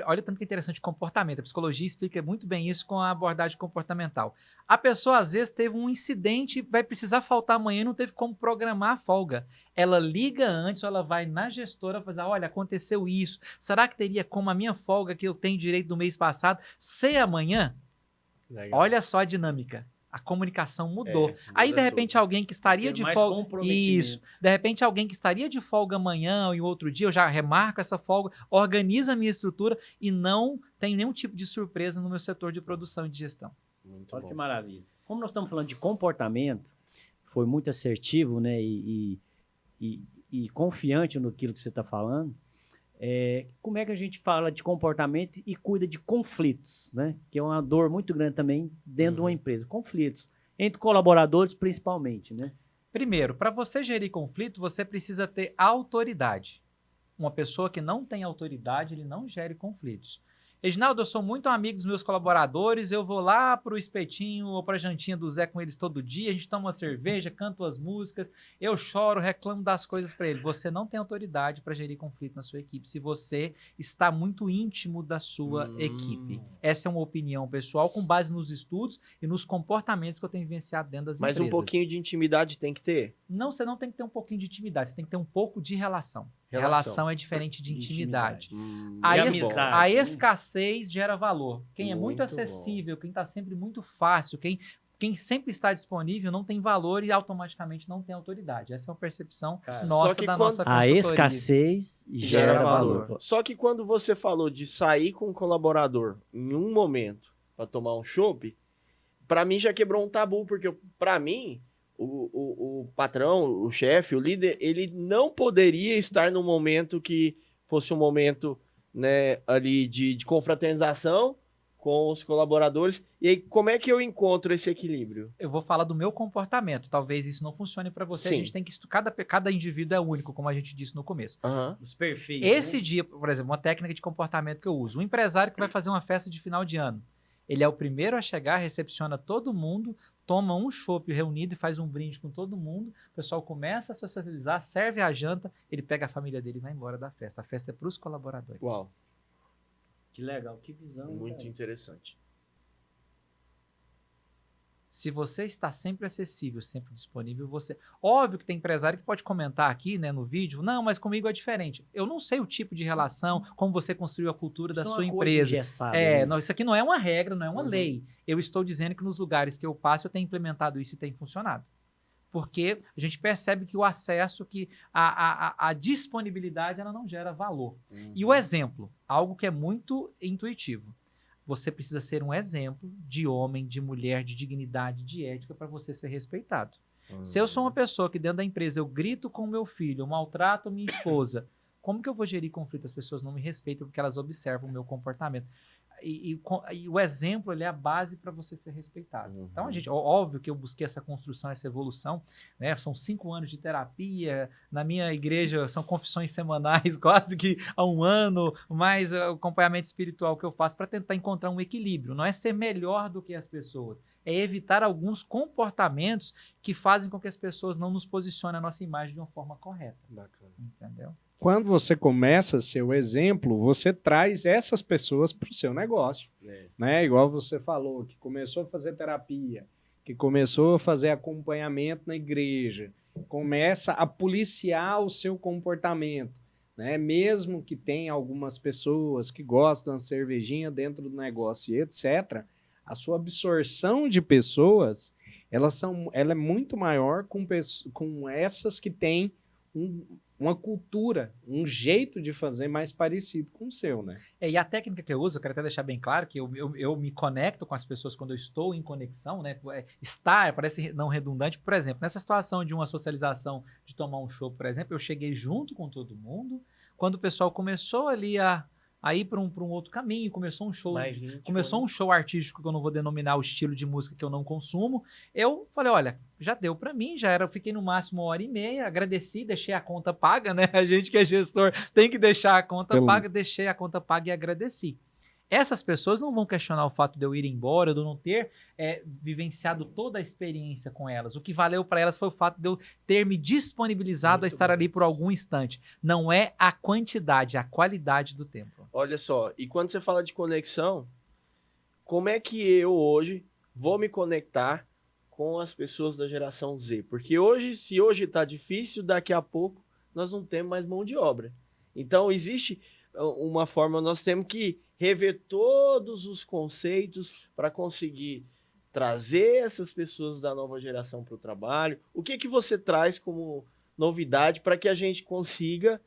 olha tanto que é interessante o comportamento. A psicologia explica muito bem isso com a abordagem comportamental. A pessoa, às vezes, teve um incidente, vai precisar faltar amanhã e não teve como programar a folga. Ela liga antes ou ela vai na gestora fazer, olha, aconteceu isso. Será que teria como a minha folga que eu tenho direito do mês passado ser amanhã? Legal. Olha só a dinâmica. A comunicação mudou. Muda Aí, de repente, tudo. alguém que estaria Tem de mais folga. comprometimento. Isso. De repente, alguém que estaria de folga amanhã ou em outro dia, eu já remarco essa folga, organizo a minha estrutura e não tenho nenhum tipo de surpresa no meu setor de produção e de gestão. Muito Olha bom. que maravilha. Como nós estamos falando de comportamento, foi muito assertivo, né? E confiante no que você está falando. Como é que a gente fala de comportamento e cuida de conflitos, né? Que é uma dor muito grande também dentro de uma empresa. Conflitos. Entre colaboradores, principalmente, né? Primeiro, para você gerir conflito, você precisa ter autoridade. Uma pessoa que não tem autoridade, ele não gere conflitos. Reginaldo, eu sou muito amigo dos meus colaboradores, eu vou lá pro espetinho ou pra jantinha do Zé com eles todo dia, a gente toma uma cerveja, canto as músicas, eu choro, reclamo das coisas para ele. Você não tem autoridade para gerir conflito na sua equipe se você está muito íntimo da sua equipe. Essa é uma opinião pessoal com base nos estudos e nos comportamentos que eu tenho vivenciado dentro das Mas empresas. um pouquinho de intimidade tem que ter. Não, você não tem que ter um pouquinho de intimidade, você tem que ter um pouco de relação. Relação. Relação é diferente de intimidade. A E amizade, A né? escassez gera valor. Quem é muito Muito acessível, quem está sempre muito fácil, quem sempre está disponível não tem valor e automaticamente não tem autoridade. Essa é uma percepção Cara, nossa só que da quando- nossa A consultoria. escassez gera gera valor. valor. Só que quando você falou de sair com um colaborador em um momento para tomar um chopp, para mim já quebrou um tabu, porque para mim o patrão, o chefe, o líder, ele não poderia estar num momento que fosse um momento, né, ali de confraternização com os colaboradores. E aí, como é que eu encontro esse equilíbrio? Eu vou falar do meu comportamento. Talvez isso não funcione para você. Sim. A gente tem que cada indivíduo é único, como a gente disse no começo. Aham. Os perfis. Esse dia, por exemplo, uma técnica de comportamento que eu uso. Um empresário que vai fazer uma festa de final de ano. Ele é o primeiro a chegar, recepciona todo mundo, toma um chopp reunido e faz um brinde com todo mundo. O pessoal começa a socializar, serve a janta, ele pega a família dele e vai embora da festa. A festa é para os colaboradores. Uau, Que legal, que visão. muito cara. interessante. Se você está sempre acessível, sempre disponível, você... Óbvio que tem empresário que pode comentar aqui, né, no vídeo, não, mas comigo é diferente. Eu não sei o tipo de relação, como você construiu a cultura da sua empresa. Não, isso aqui não é uma regra, não é uma lei. Eu estou dizendo que nos lugares que eu passo, eu tenho implementado isso e tem funcionado. Porque a gente percebe que o acesso, que a disponibilidade, ela não gera valor. E o exemplo, algo que é muito intuitivo. Você precisa ser um exemplo de homem, de mulher, de dignidade, de ética para você ser respeitado. Se eu sou uma pessoa que dentro da empresa eu grito com o meu filho, eu maltrato minha esposa, como que eu vou gerir conflito? As pessoas não me respeitam porque elas observam o meu comportamento. E o exemplo, ele é a base para você ser respeitado. Então, óbvio que eu busquei essa construção, essa evolução, né? São 5 anos de terapia, na minha igreja são confissões semanais, quase que há 1 ano, mais acompanhamento espiritual que eu faço para tentar encontrar um equilíbrio. Não é ser melhor do que as pessoas, é evitar alguns comportamentos que fazem com que as pessoas não nos posicionem a nossa imagem de uma forma correta. Bacana. Entendeu? Quando você começa a ser o exemplo, você traz essas pessoas para o seu negócio. Né? Igual você falou, que começou a fazer terapia, que começou a fazer acompanhamento na igreja, começa a policiar o seu comportamento. Né? Mesmo que tenha algumas pessoas que gostam de uma cervejinha dentro do negócio e etc., a sua absorção de pessoas, ela é muito maior com essas que têm uma cultura, um jeito de fazer mais parecido com o seu, né? E a técnica que eu uso, eu quero até deixar bem claro que eu me conecto com as pessoas quando eu estou em conexão, né? Estar, parece não redundante. Por exemplo, nessa situação de uma socialização, de tomar um show, por exemplo, eu cheguei junto com todo mundo. Quando o pessoal começou ali a ir para um outro caminho, começou um show artístico que eu não vou denominar o estilo de música que eu não consumo, eu falei, olha, já deu para mim, eu fiquei no máximo 1h30, agradeci, deixei a conta paga, né? A gente que é gestor tem que deixar a conta paga, deixei a conta paga e agradeci. Essas pessoas não vão questionar o fato de eu ir embora, de eu não ter vivenciado toda a experiência com elas. O que valeu para elas foi o fato de eu ter me disponibilizado a estar ali por algum instante. Não é a quantidade, é a qualidade do tempo. Olha só, e quando você fala de conexão, como é que eu hoje vou me conectar com as pessoas da geração Z? Porque se hoje está difícil, daqui a pouco nós não temos mais mão de obra. Então existe uma forma, nós temos que rever todos os conceitos para conseguir trazer essas pessoas da nova geração para o trabalho. O que você traz como novidade para que a gente consiga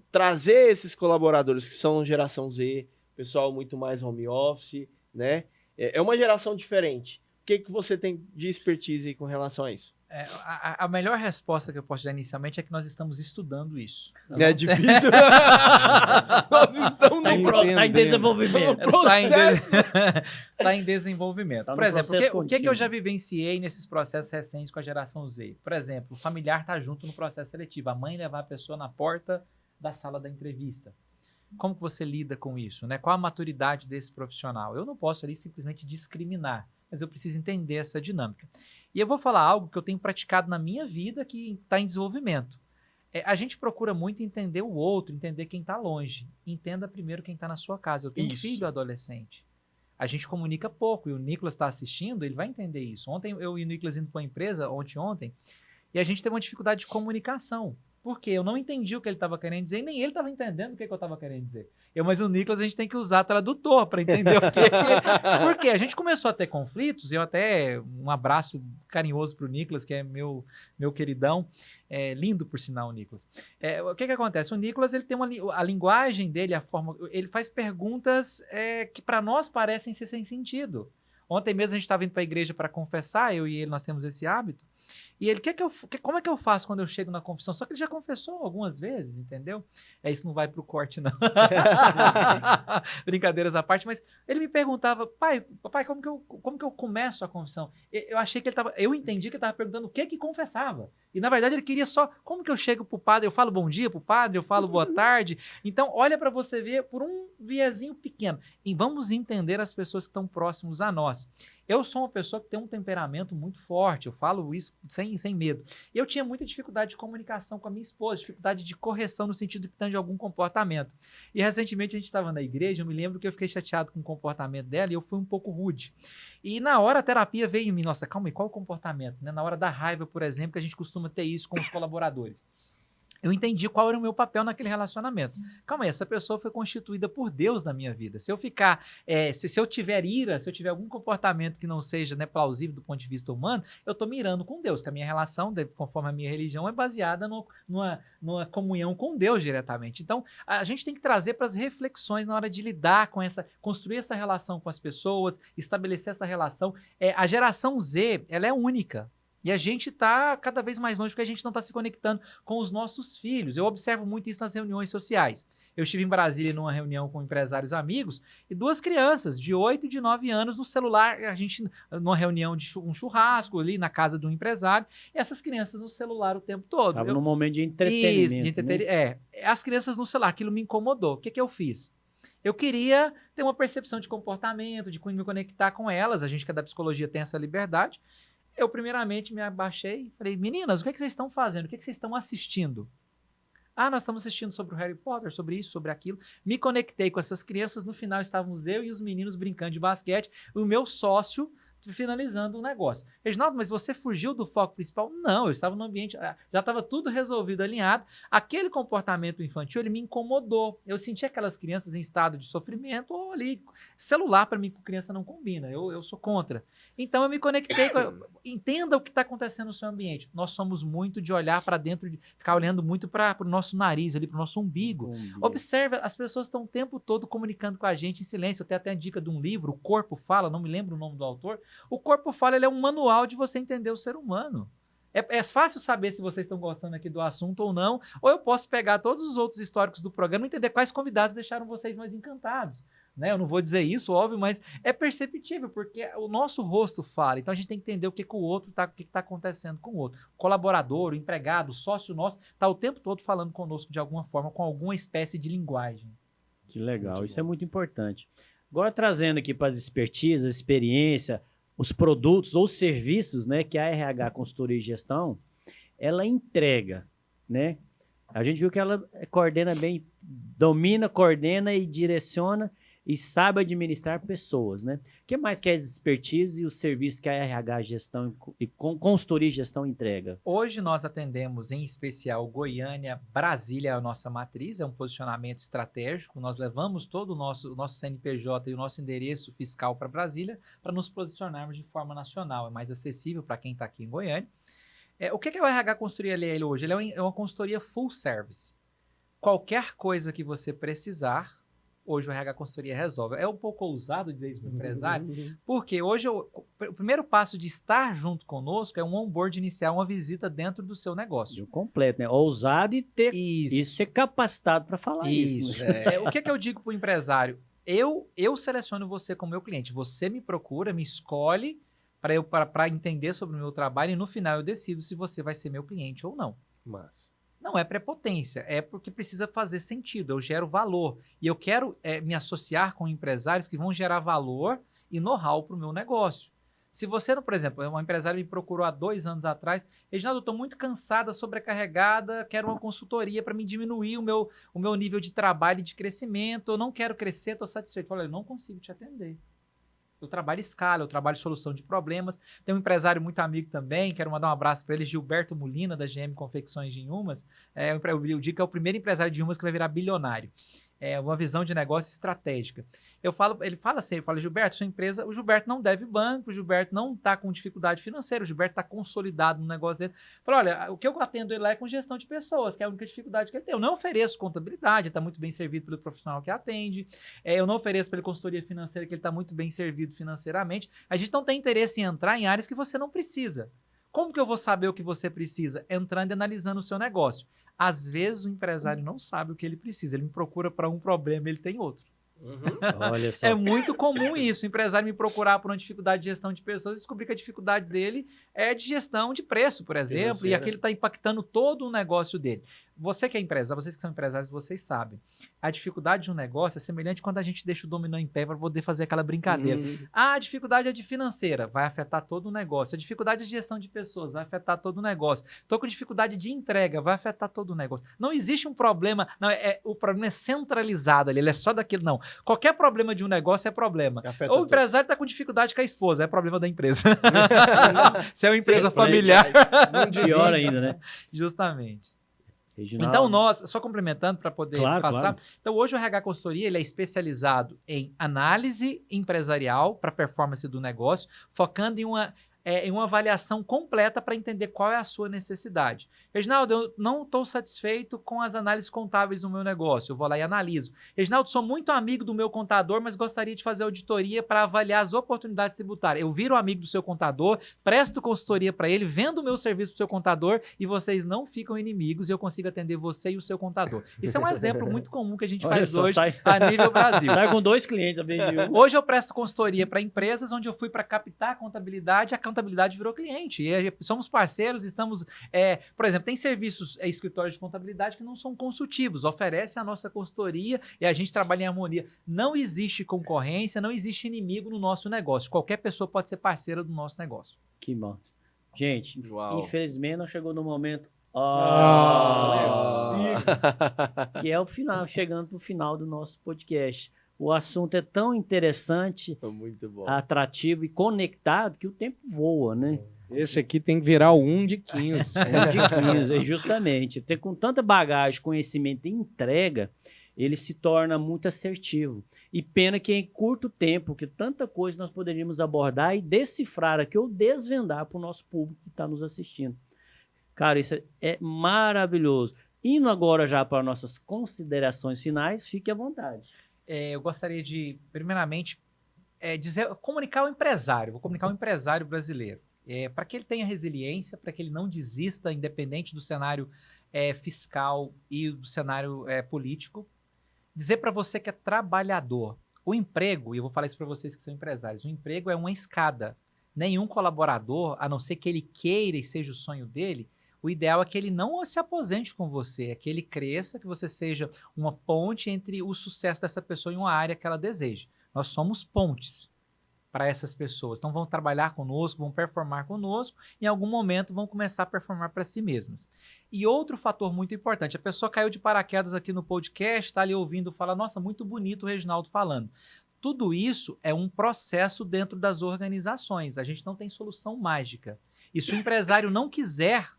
trazer esses colaboradores que são geração Z, pessoal muito mais home office, né? É uma geração diferente. O que você tem de expertise aí com relação a isso? A melhor resposta que eu posso dar inicialmente é que nós estamos estudando isso. É difícil? Nós estamos Está em desenvolvimento. Está em desenvolvimento. Tá Por exemplo, o que eu já vi? vivenciei nesses processos recentes com a geração Z? Por exemplo, o familiar está junto no processo seletivo. A mãe levar a pessoa na porta da sala da entrevista. Como que você lida com isso? Né? Qual a maturidade desse profissional? Eu não posso ali simplesmente discriminar, mas eu preciso entender essa dinâmica. E eu vou falar algo que eu tenho praticado na minha vida que está em desenvolvimento. A gente procura muito entender o outro, entender quem está longe. Entenda primeiro quem está na sua casa. Eu tenho um filho adolescente. A gente comunica pouco e o Nicolas está assistindo, ele vai entender isso. Ontem eu e o Nicolas indo para uma empresa, ontem, e a gente teve uma dificuldade de comunicação. Por quê? Eu não entendi o que ele estava querendo dizer, e nem ele estava entendendo o que eu estava querendo dizer. Mas o Nicolas, a gente tem que usar tradutor para entender o que. Por quê? A gente começou a ter conflitos, eu até, um abraço carinhoso para o Nicolas, que é meu queridão, lindo por sinal o Nicolas. O que acontece? O Nicolas, ele tem a linguagem dele, a forma, ele faz perguntas que para nós parecem ser sem sentido. Ontem mesmo a gente estava indo para a igreja para confessar, eu e ele, nós temos esse hábito. E ele, como é que eu faço quando eu chego na confissão? Só que ele já confessou algumas vezes, entendeu? Isso não vai pro corte, não. Brincadeiras à parte, mas ele me perguntava, papai, como que eu começo a confissão? Eu entendi que ele estava perguntando o que confessava. E, na verdade, ele queria só, como que eu chego pro padre? Eu falo bom dia pro padre, eu falo boa tarde. Então, olha para você ver por um viezinho pequeno. E vamos entender as pessoas que estão próximos a nós. Eu sou uma pessoa que tem um temperamento muito forte, eu falo isso sem sem medo. E eu tinha muita dificuldade de comunicação com a minha esposa, dificuldade de correção no sentido de algum comportamento. E recentemente a gente estava na igreja, eu me lembro que eu fiquei chateado com o comportamento dela e eu fui um pouco rude. E na hora a terapia veio em mim, nossa, calma aí, qual o comportamento? Né? Na hora da raiva, por exemplo, que a gente costuma ter isso com os colaboradores. Eu entendi qual era o meu papel naquele relacionamento. Calma aí, essa pessoa foi constituída por Deus na minha vida. Se eu ficar, se eu tiver ira, se eu tiver algum comportamento que não seja, né, plausível do ponto de vista humano, eu estou mirando com Deus, que a minha relação, conforme a minha religião, é baseada numa comunhão com Deus diretamente. Então, a gente tem que trazer para as reflexões na hora de lidar com construir essa relação com as pessoas, estabelecer essa relação. A geração Z, ela é única. E a gente está cada vez mais longe porque a gente não está se conectando com os nossos filhos. Eu observo muito isso nas reuniões sociais. Eu estive em Brasília numa reunião com empresários amigos e 2 crianças de 8 e de 9 anos no celular, a gente numa reunião de um churrasco ali na casa do empresário, e essas crianças no celular o tempo todo. Estava num momento de entretenimento. Isso, de entretenimento. Né? As crianças no celular, aquilo me incomodou. O que eu fiz? Eu queria ter uma percepção de comportamento, de me conectar com elas. A gente que é da psicologia tem essa liberdade. Eu, primeiramente, me abaixei e falei, meninas, o que é que vocês estão fazendo? O que é que vocês estão assistindo? Ah, nós estamos assistindo sobre o Harry Potter, sobre isso, sobre aquilo. Me conectei com essas crianças. No final, estávamos eu e os meninos brincando de basquete. O meu sócio finalizando o negócio. Reginaldo, mas você fugiu do foco principal? Não, eu estava no ambiente, já estava tudo resolvido, alinhado. Aquele comportamento infantil, ele me incomodou. Eu senti aquelas crianças em estado de sofrimento, ou ali, celular para mim com criança não combina, eu sou contra. Então eu me conectei, entenda o que está acontecendo no seu ambiente. Nós somos muito de olhar para dentro, de ficar olhando muito para o nosso nariz, ali para o nosso umbigo. Observe, as pessoas estão o tempo todo comunicando com a gente em silêncio. Eu tenho até a dica de um livro, O Corpo Fala, não me lembro o nome do autor. O Corpo Fala, ele é um manual de você entender o ser humano. É fácil saber se vocês estão gostando aqui do assunto ou não, ou eu posso pegar todos os outros históricos do programa e entender quais convidados deixaram vocês mais encantados. Né? Eu não vou dizer isso, óbvio, mas é perceptível, porque o nosso rosto fala. Então a gente tem que entender o que o outro está, o que está acontecendo com o outro. O colaborador, o empregado, o sócio nosso, está o tempo todo falando conosco de alguma forma, com alguma espécie de linguagem. Que legal, isso é muito importante. Agora trazendo aqui para as expertises, a experiência, os produtos ou serviços, né, que a RH Consultoria e Gestão, ela entrega, né? A gente viu que ela coordena bem, domina, coordena e direciona e sabe administrar pessoas, né? O que mais que é as expertises e os serviços que a RH Gestão e Consultoria e Gestão entrega? Hoje nós atendemos em especial Goiânia, Brasília, a nossa matriz, é um posicionamento estratégico. Nós levamos todo o nosso CNPJ e o nosso endereço fiscal para Brasília para nos posicionarmos de forma nacional. É mais acessível para quem está aqui em Goiânia. O que é o RH Consultoria ele hoje? Ele é uma consultoria full service. Qualquer coisa que você precisar, hoje o RH Consultoria resolve. É um pouco ousado dizer isso para o empresário, porque hoje o primeiro passo de estar junto conosco é um onboard inicial, uma visita dentro do seu negócio. Completo, né? Ousado e ter e ser capacitado para falar isso. Né? O que eu digo para o empresário? Eu seleciono você como meu cliente. Você me procura, me escolhe para entender sobre o meu trabalho e no final eu decido se você vai ser meu cliente ou não. Mas não é prepotência, é porque precisa fazer sentido, eu gero valor. E eu quero me associar com empresários que vão gerar valor e know-how para o meu negócio. Se você, por exemplo, uma empresária me procurou há 2 anos atrás, Reginaldo, eu estou muito cansada, sobrecarregada, quero uma consultoria para me diminuir o meu nível de trabalho e de crescimento, eu não quero crescer, estou satisfeito. Eu falei, eu não consigo te atender. Eu trabalho escala, eu trabalho solução de problemas. Tem um empresário muito amigo também, quero mandar um abraço para ele, Gilberto Molina, da GM Confecções de Inhumas. Eu digo que é o primeiro empresário de Inhumas que vai virar bilionário. É uma visão de negócio estratégica. Ele fala assim, Gilberto, sua empresa, o Gilberto não deve banco, o Gilberto não está com dificuldade financeira, o Gilberto está consolidado no negócio dele. Fala, olha, o que eu atendo ele lá é com gestão de pessoas, que é a única dificuldade que ele tem. Eu não ofereço contabilidade, está muito bem servido pelo profissional que atende. Eu não ofereço para ele consultoria financeira, que ele está muito bem servido financeiramente. A gente não tem interesse em entrar em áreas que você não precisa. Como que eu vou saber o que você precisa? Entrando e analisando o seu negócio. Às vezes o empresário não sabe o que ele precisa, ele me procura para um problema, ele tem outro. Olha só. É muito comum isso, o empresário me procurar por uma dificuldade de gestão de pessoas e descobrir que a dificuldade dele é de gestão de preço, por exemplo, e aquilo está impactando todo o negócio dele. Você que é empresário, vocês que são empresários, vocês sabem. A dificuldade de um negócio é semelhante quando a gente deixa o dominó em pé para poder fazer aquela brincadeira. A dificuldade é de financeira, vai afetar todo o negócio. A dificuldade de gestão de pessoas vai afetar todo o negócio. Estou com dificuldade de entrega, vai afetar todo o negócio. Não existe um problema, não, o problema é centralizado ali, ele é só daquilo, não. Qualquer problema de um negócio é problema. Afeta O tudo. empresário está com dificuldade com a esposa, é problema da empresa. Se é uma empresa Sempre, familiar, Pior ainda, né? justamente. Reginaldo. Então, nós, só complementando para poder Claro, passar. claro. Então, hoje o RH Consultoria ele é especializado em análise empresarial para performance do negócio, focando em uma avaliação completa para entender qual é a sua necessidade. Reginaldo, eu não estou satisfeito com as análises contábeis do meu negócio. Eu vou lá e analiso. Reginaldo, sou muito amigo do meu contador, mas gostaria de fazer auditoria para avaliar as oportunidades tributárias. Eu viro amigo do seu contador, presto consultoria para ele, vendo o meu serviço para o seu contador e vocês não ficam inimigos e eu consigo atender você e o seu contador. Isso é um exemplo muito comum que a gente Olha faz só, hoje sai a nível Brasil. com 2 clientes, a vez de um. Hoje eu presto consultoria para empresas onde eu fui para captar a contabilidade virou cliente. E somos parceiros, estamos... por exemplo, tem serviços, escritórios de contabilidade que não são consultivos, oferecem a nossa consultoria e a gente trabalha em harmonia. Não existe concorrência, não existe inimigo no nosso negócio. Qualquer pessoa pode ser parceira do nosso negócio. Que bom. Gente, Uau. infelizmente não chegou no momento. Que é o final, chegando para o final do nosso podcast. O assunto é tão interessante, Foi muito bom. atrativo e conectado que o tempo voa, né? Esse aqui tem que virar o 1 de 15. Um de 15, justamente. Ter com tanta bagagem, conhecimento e entrega, ele se torna muito assertivo. E pena que em curto tempo, que tanta coisa nós poderíamos abordar e decifrar aqui ou desvendar para o nosso público que está nos assistindo. Cara, isso é maravilhoso. Indo agora já para nossas considerações finais, fique à vontade. Eu gostaria de, primeiramente, comunicar ao empresário. Vou comunicar ao empresário brasileiro. Para que ele tenha resiliência, para que ele não desista, independente do cenário fiscal e do cenário político. Dizer para você que é trabalhador. O emprego, e eu vou falar isso para vocês que são empresários, o emprego é uma escada. Nenhum colaborador, a não ser que ele queira e seja o sonho dele, o ideal é que ele não se aposente com você, é que ele cresça, que você seja uma ponte entre o sucesso dessa pessoa em uma área que ela deseja. Nós somos pontes para essas pessoas. Então vão trabalhar conosco, vão performar conosco, e em algum momento vão começar a performar para si mesmas. E outro fator muito importante, a pessoa caiu de paraquedas aqui no podcast, está ali ouvindo, fala, nossa, muito bonito o Reginaldo falando. Tudo isso é um processo dentro das organizações, a gente não tem solução mágica. E se o empresário não quiser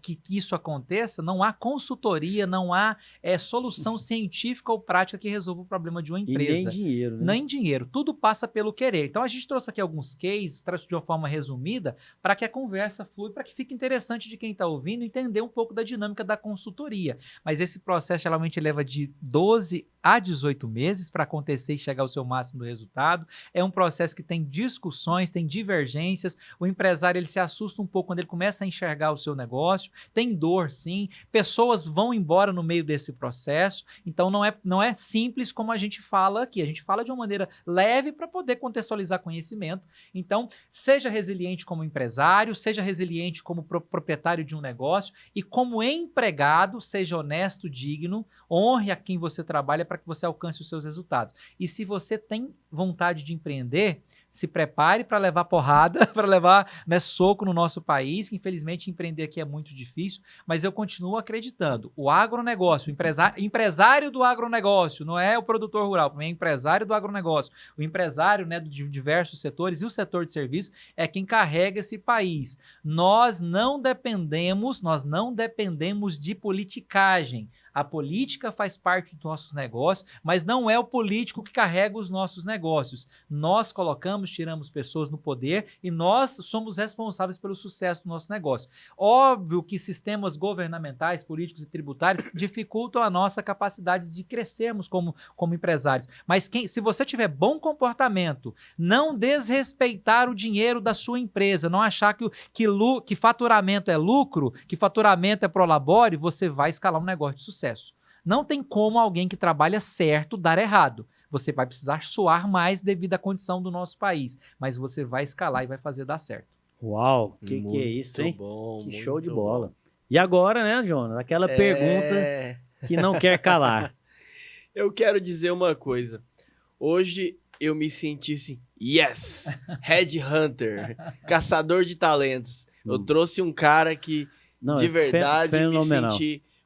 que isso aconteça, não há consultoria, não há solução científica ou prática que resolva o problema de uma empresa. E nem dinheiro, né? Nem dinheiro. Tudo passa pelo querer. Então, a gente trouxe aqui alguns cases, trouxe de uma forma resumida, para que a conversa flui, para que fique interessante de quem está ouvindo entender um pouco da dinâmica da consultoria. Mas esse processo, geralmente, leva de 12 a 18 meses para acontecer e chegar ao seu máximo do resultado. É um processo que tem discussões, tem divergências. O empresário ele se assusta um pouco quando ele começa a enxergar o seu negócio. Tem dor, sim. Pessoas vão embora no meio desse processo. Então, não é simples como a gente fala aqui. A gente fala de uma maneira leve para poder contextualizar conhecimento. Então, seja resiliente como empresário, seja resiliente como proprietário de um negócio e como empregado, seja honesto, digno, honre a quem você trabalha para que você alcance os seus resultados. E se você tem vontade de empreender, se prepare para levar porrada, para levar soco no nosso país, que infelizmente empreender aqui é muito difícil, mas eu continuo acreditando. O agronegócio, o empresário do agronegócio, não é o produtor rural, é o empresário do agronegócio. O empresário de diversos setores e o setor de serviços é quem carrega esse país. Nós não dependemos de politicagem. A política faz parte dos nossos negócios, mas não é o político que carrega os nossos negócios. Nós tiramos pessoas no poder e nós somos responsáveis pelo sucesso do nosso negócio. Óbvio que sistemas governamentais, políticos e tributários dificultam a nossa capacidade de crescermos como empresários. Mas se você tiver bom comportamento, não desrespeitar o dinheiro da sua empresa, não achar que faturamento é lucro, que faturamento é prolabore, você vai escalar um negócio de sucesso. Não tem como alguém que trabalha certo dar errado. Você vai precisar suar mais devido à condição do nosso país, mas você vai escalar e vai fazer dar certo. Uau, que é isso, hein? Bom, que show de bola. E agora, né, Jonas? Aquela pergunta que não quer calar. Eu quero dizer uma coisa. Hoje eu me senti assim, yes! Headhunter, caçador de talentos. Eu trouxe um cara que, Não, de é verdade, fenomenal.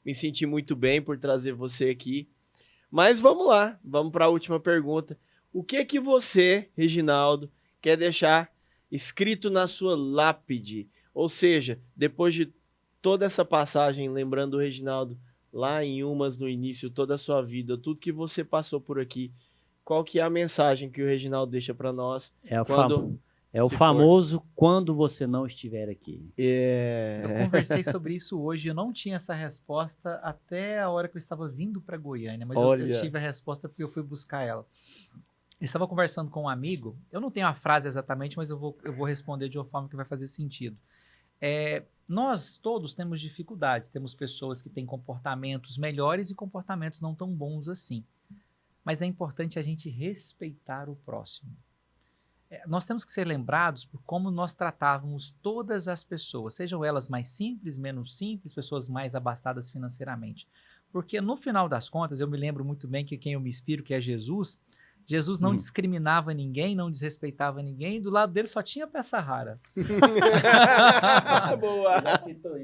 me senti muito bem por trazer você aqui. Mas vamos lá, vamos para a última pergunta. O que você, Reginaldo, quer deixar escrito na sua lápide? Ou seja, depois de toda essa passagem, lembrando o Reginaldo lá em Umas, no início, toda a sua vida, tudo que você passou por aqui, qual que é a mensagem que o Reginaldo deixa para nós? É o famoso quando você não estiver aqui. Eu conversei sobre isso hoje, eu não tinha essa resposta até a hora que eu estava vindo para Goiânia, mas eu tive a resposta porque eu fui buscar ela. Eu estava conversando com um amigo, eu não tenho a frase exatamente, mas eu vou responder de uma forma que vai fazer sentido. Nós todos temos dificuldades, temos pessoas que têm comportamentos melhores e comportamentos não tão bons assim. Mas é importante a gente respeitar o próximo. Nós temos que ser lembrados por como nós tratávamos todas as pessoas, sejam elas mais simples, menos simples, pessoas mais abastadas financeiramente. Porque no final das contas, eu me lembro muito bem que quem eu me inspiro, que é Jesus não discriminava ninguém, não desrespeitava ninguém, do lado dele só tinha peça rara. Boa.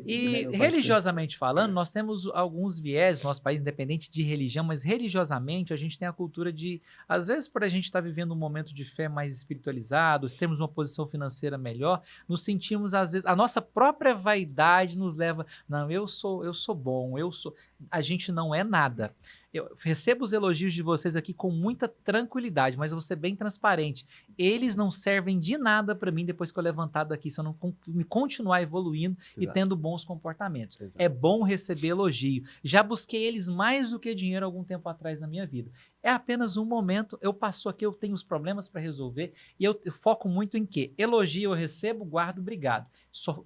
E religiosamente falando, nós temos alguns viés no nosso país, independente de religião, mas religiosamente a gente tem a cultura de, às vezes por a gente estar vivendo um momento de fé mais espiritualizado, temos uma posição financeira melhor, nos sentimos às vezes, a nossa própria vaidade nos leva, não, eu sou bom, a gente não é nada. Eu recebo os elogios de vocês aqui com muita tranquilidade, mas eu vou ser bem transparente. Eles não servem de nada para mim depois que eu levantar daqui, se eu não me continuar evoluindo e tendo bons comportamentos. Exato. É bom receber elogio. Já busquei eles mais do que dinheiro algum tempo atrás na minha vida. É apenas um momento, eu passo aqui, eu tenho os problemas para resolver e eu foco muito em quê? Elogio eu recebo, guardo, obrigado.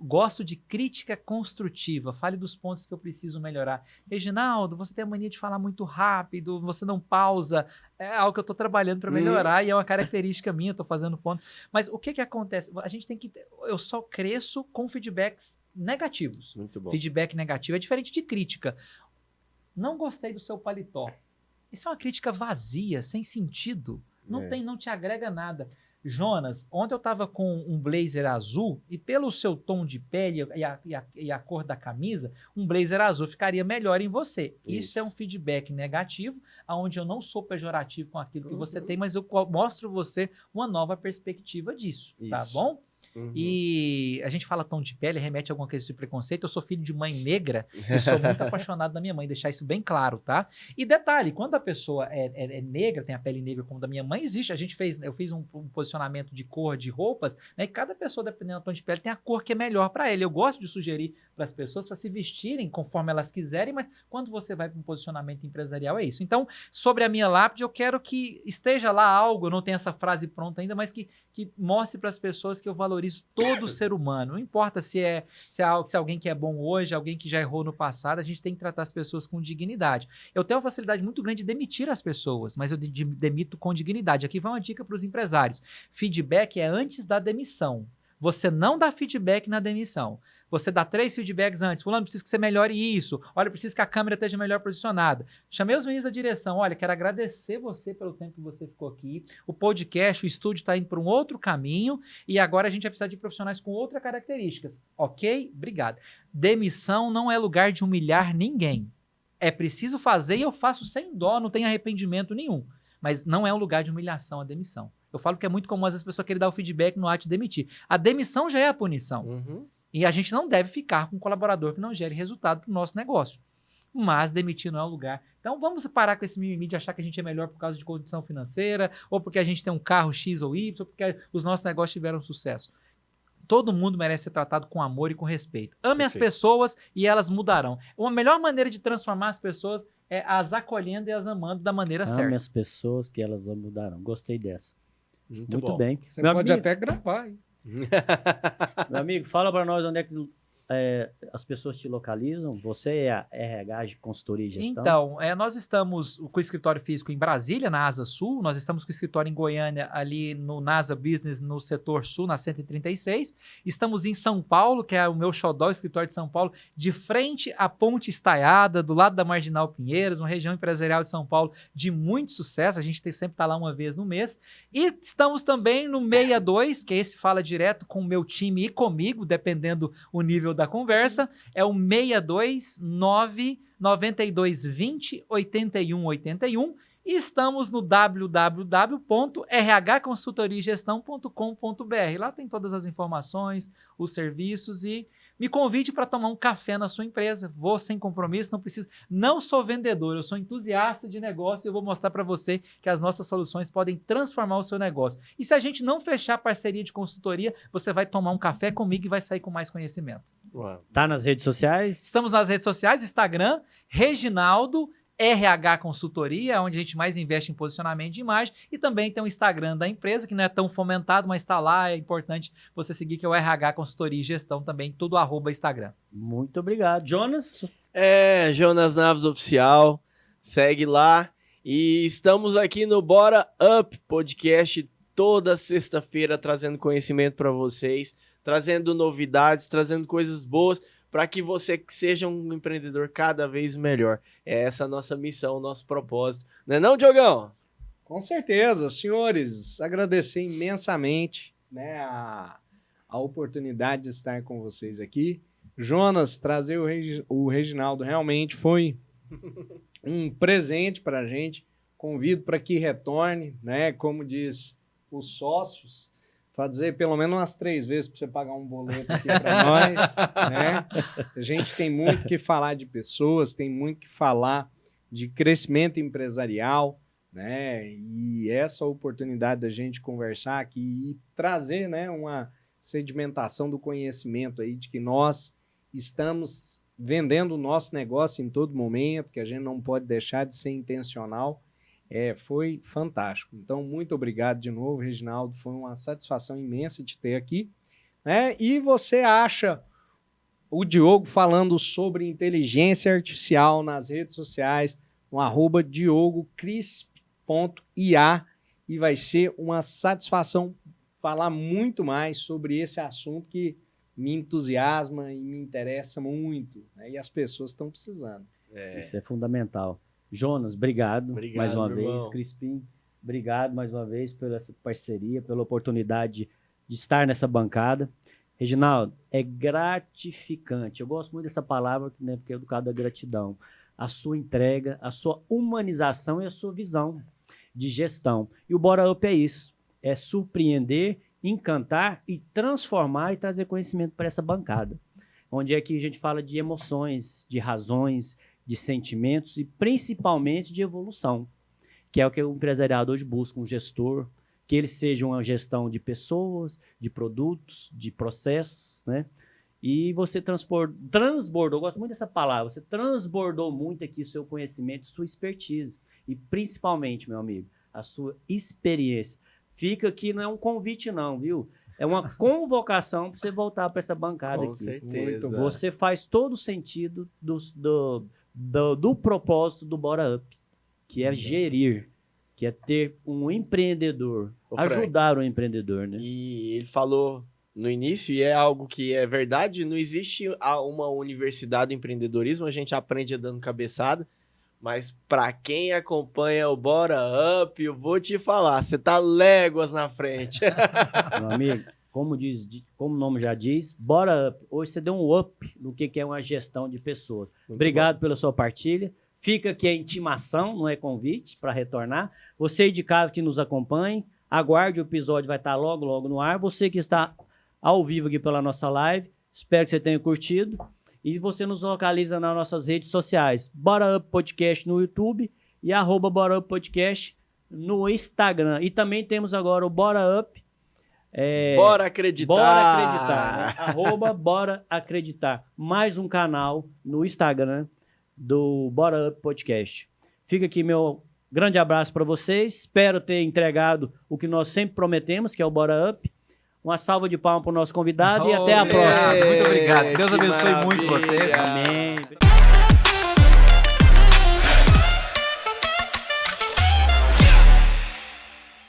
Gosto de crítica construtiva, fale dos pontos que eu preciso melhorar. Reginaldo, você tem a mania de falar muito rápido, você não pausa, é algo que eu estou trabalhando para melhorar e é uma característica minha, estou fazendo ponto. Mas o que acontece? A gente tem que, eu só cresço com feedbacks negativos. Muito bom. Feedback negativo é diferente de crítica. Não gostei do seu paletó. Isso é uma crítica vazia, sem sentido. Não te agrega nada. Jonas, ontem eu estava com um blazer azul e pelo seu tom de pele e a cor da camisa, um blazer azul ficaria melhor em você. Isso é um feedback negativo, onde eu não sou pejorativo com aquilo que você tem, mas eu mostro você uma nova perspectiva disso, tá bom? E a gente fala tom de pele, remete a alguma coisa de preconceito. Eu sou filho de mãe negra e sou muito apaixonado da minha mãe, deixar isso bem claro, tá? E detalhe, quando a pessoa é negra, tem a pele negra como da minha mãe, existe. Eu fiz um posicionamento de cor de roupas, né? E cada pessoa, dependendo do tom de pele, tem a cor que é melhor para ele. Eu gosto de sugerir para as pessoas para se vestirem conforme elas quiserem, mas quando você vai para um posicionamento empresarial, é isso. Então, sobre a minha lápide, eu quero que esteja lá algo, eu não tenho essa frase pronta ainda, mas que mostre para as pessoas que eu valorizo todo ser humano. Não importa se alguém que é bom hoje, alguém que já errou no passado, a gente tem que tratar as pessoas com dignidade. Eu tenho uma facilidade muito grande de demitir as pessoas, mas eu demito com dignidade. Aqui vai uma dica para os empresários. Feedback é antes da demissão. Você não dá feedback na demissão. Você dá 3 feedbacks antes. Fulano, preciso que você melhore isso. Olha, preciso que a câmera esteja melhor posicionada. Chamei os meninos da direção. Olha, quero agradecer você pelo tempo que você ficou aqui. O podcast, o estúdio está indo para um outro caminho e agora a gente vai precisar de profissionais com outras características. Ok? Obrigado. Demissão não é lugar de humilhar ninguém. É preciso fazer e eu faço sem dó, não tenho arrependimento nenhum. Mas não é um lugar de humilhação a demissão. Eu falo que é muito comum às vezes a pessoa querer dar o feedback no ato de demitir. A demissão já é a punição. E a gente não deve ficar com um colaborador que não gere resultado para o nosso negócio. Mas demitir não é o lugar. Então vamos parar com esse mimimi de achar que a gente é melhor por causa de condição financeira, ou porque a gente tem um carro X ou Y, ou porque os nossos negócios tiveram sucesso. Todo mundo merece ser tratado com amor e com respeito. Ame as pessoas e elas mudarão. A melhor maneira de transformar as pessoas é as acolhendo e as amando da maneira certa. Ame as pessoas que elas mudarão. Gostei dessa. Muito bom. bem. Você pode até gravar, hein? Meu amigo, fala para nós onde é que as pessoas te localizam? Você é a RH de consultoria e gestão? Então, nós estamos com o escritório físico em Brasília, na Asa Sul. Nós estamos com o escritório em Goiânia, ali no NASA Business, no setor sul, na 136. Estamos em São Paulo, que é o meu xodó, o escritório de São Paulo, de frente à Ponte Estaiada, do lado da Marginal Pinheiros, uma região empresarial de São Paulo de muito sucesso. A gente sempre está lá uma vez no mês. E estamos também no 62, que esse fala direto com o meu time e comigo, dependendo o nível da conversa, é o 629 9220 8181 e estamos no www.rhconsultoriagestão.com.br. Lá tem todas as informações, os serviços e me convide para tomar um café na sua empresa. Vou sem compromisso, não sou vendedor, eu sou entusiasta de negócio e eu vou mostrar para você que as nossas soluções podem transformar o seu negócio. E se a gente não fechar parceria de consultoria, você vai tomar um café comigo e vai sair com mais conhecimento. Tá nas redes sociais? Estamos nas redes sociais, Instagram, Reginaldo RH Consultoria, onde a gente mais investe em posicionamento de imagem, e também tem o Instagram da empresa, que não é tão fomentado, mas está lá, é importante você seguir, que é o RH Consultoria e Gestão também, tudo @Instagram. Muito obrigado. Jonas? Jonas Naves Oficial, segue lá. E estamos aqui no Bora Up Podcast toda sexta-feira, trazendo conhecimento para vocês, trazendo novidades, trazendo coisas boas, para que você seja um empreendedor cada vez melhor. É essa a nossa missão, o nosso propósito. Não é não, Diogão? Com certeza, senhores. Agradecer imensamente, né, a oportunidade de estar com vocês aqui. Jonas, trazer o Reginaldo realmente foi um presente para a gente. Convido para que retorne, né, como diz os sócios, fazer pelo menos umas 3 vezes para você pagar um boleto aqui para nós, né? A gente tem muito que falar de pessoas, tem muito que falar de crescimento empresarial, né? E essa oportunidade da gente conversar aqui e trazer, né, uma sedimentação do conhecimento aí de que nós estamos vendendo o nosso negócio em todo momento, que a gente não pode deixar de ser intencional. Foi fantástico. Então, muito obrigado de novo, Reginaldo. Foi uma satisfação imensa te ter aqui, né? E você acha o Diogo falando sobre inteligência artificial nas redes sociais, no @diogocrisp.ia, e vai ser uma satisfação falar muito mais sobre esse assunto que me entusiasma e me interessa muito, né? E as pessoas estão precisando. Isso é fundamental. Jonas, obrigado mais uma vez. Irmão. Crispim, obrigado mais uma vez pela essa parceria, pela oportunidade de estar nessa bancada. Reginaldo, é gratificante. Eu gosto muito dessa palavra, né, porque é do caso da gratidão. A sua entrega, a sua humanização e a sua visão de gestão. E o Bora Up é isso. É surpreender, encantar e transformar e trazer conhecimento para essa bancada. Onde é que a gente fala de emoções, de razões, de sentimentos e principalmente de evolução, que é o que o empresariado hoje busca, um gestor, que ele seja uma gestão de pessoas, de produtos, de processos, né? E você transbordou, eu gosto muito dessa palavra, você transbordou muito aqui o seu conhecimento, sua expertise e principalmente, meu amigo, a sua experiência. Fica aqui, não é um convite não, viu? É uma convocação para você voltar para essa bancada Com aqui. certeza. Você faz todo o sentido do propósito do Bora Up, que é gerir, que é ter um empreendedor, Ô, Frank, ajudar o empreendedor, né? E ele falou no início, e é algo que é verdade, não existe uma universidade do empreendedorismo, a gente aprende dando cabeçada, mas para quem acompanha o Bora Up, eu vou te falar, você tá léguas na frente. Meu amigo, como o nome já diz, Bora Up. Hoje você deu um up no que é uma gestão de pessoas. Muito Obrigado pela sua partilha. Fica aqui a intimação, não é convite, para retornar. Você aí de casa que nos acompanhe, aguarde, o episódio vai estar logo, logo no ar. Você que está ao vivo aqui pela nossa live, espero que você tenha curtido. E você nos localiza nas nossas redes sociais. Bora Up Podcast no YouTube e @Bora Up Podcast no Instagram. E também temos agora o Bora Up. Bora acreditar! Bora acreditar, né? @Bora Acreditar. Mais um canal no Instagram do Bora Up Podcast. Fica aqui meu grande abraço para vocês. Espero ter entregado o que nós sempre prometemos, que é o Bora Up. Uma salva de palmas para o nosso convidado e até a próxima. Muito obrigado. Deus Que abençoe muito maravilha. vocês. Amém.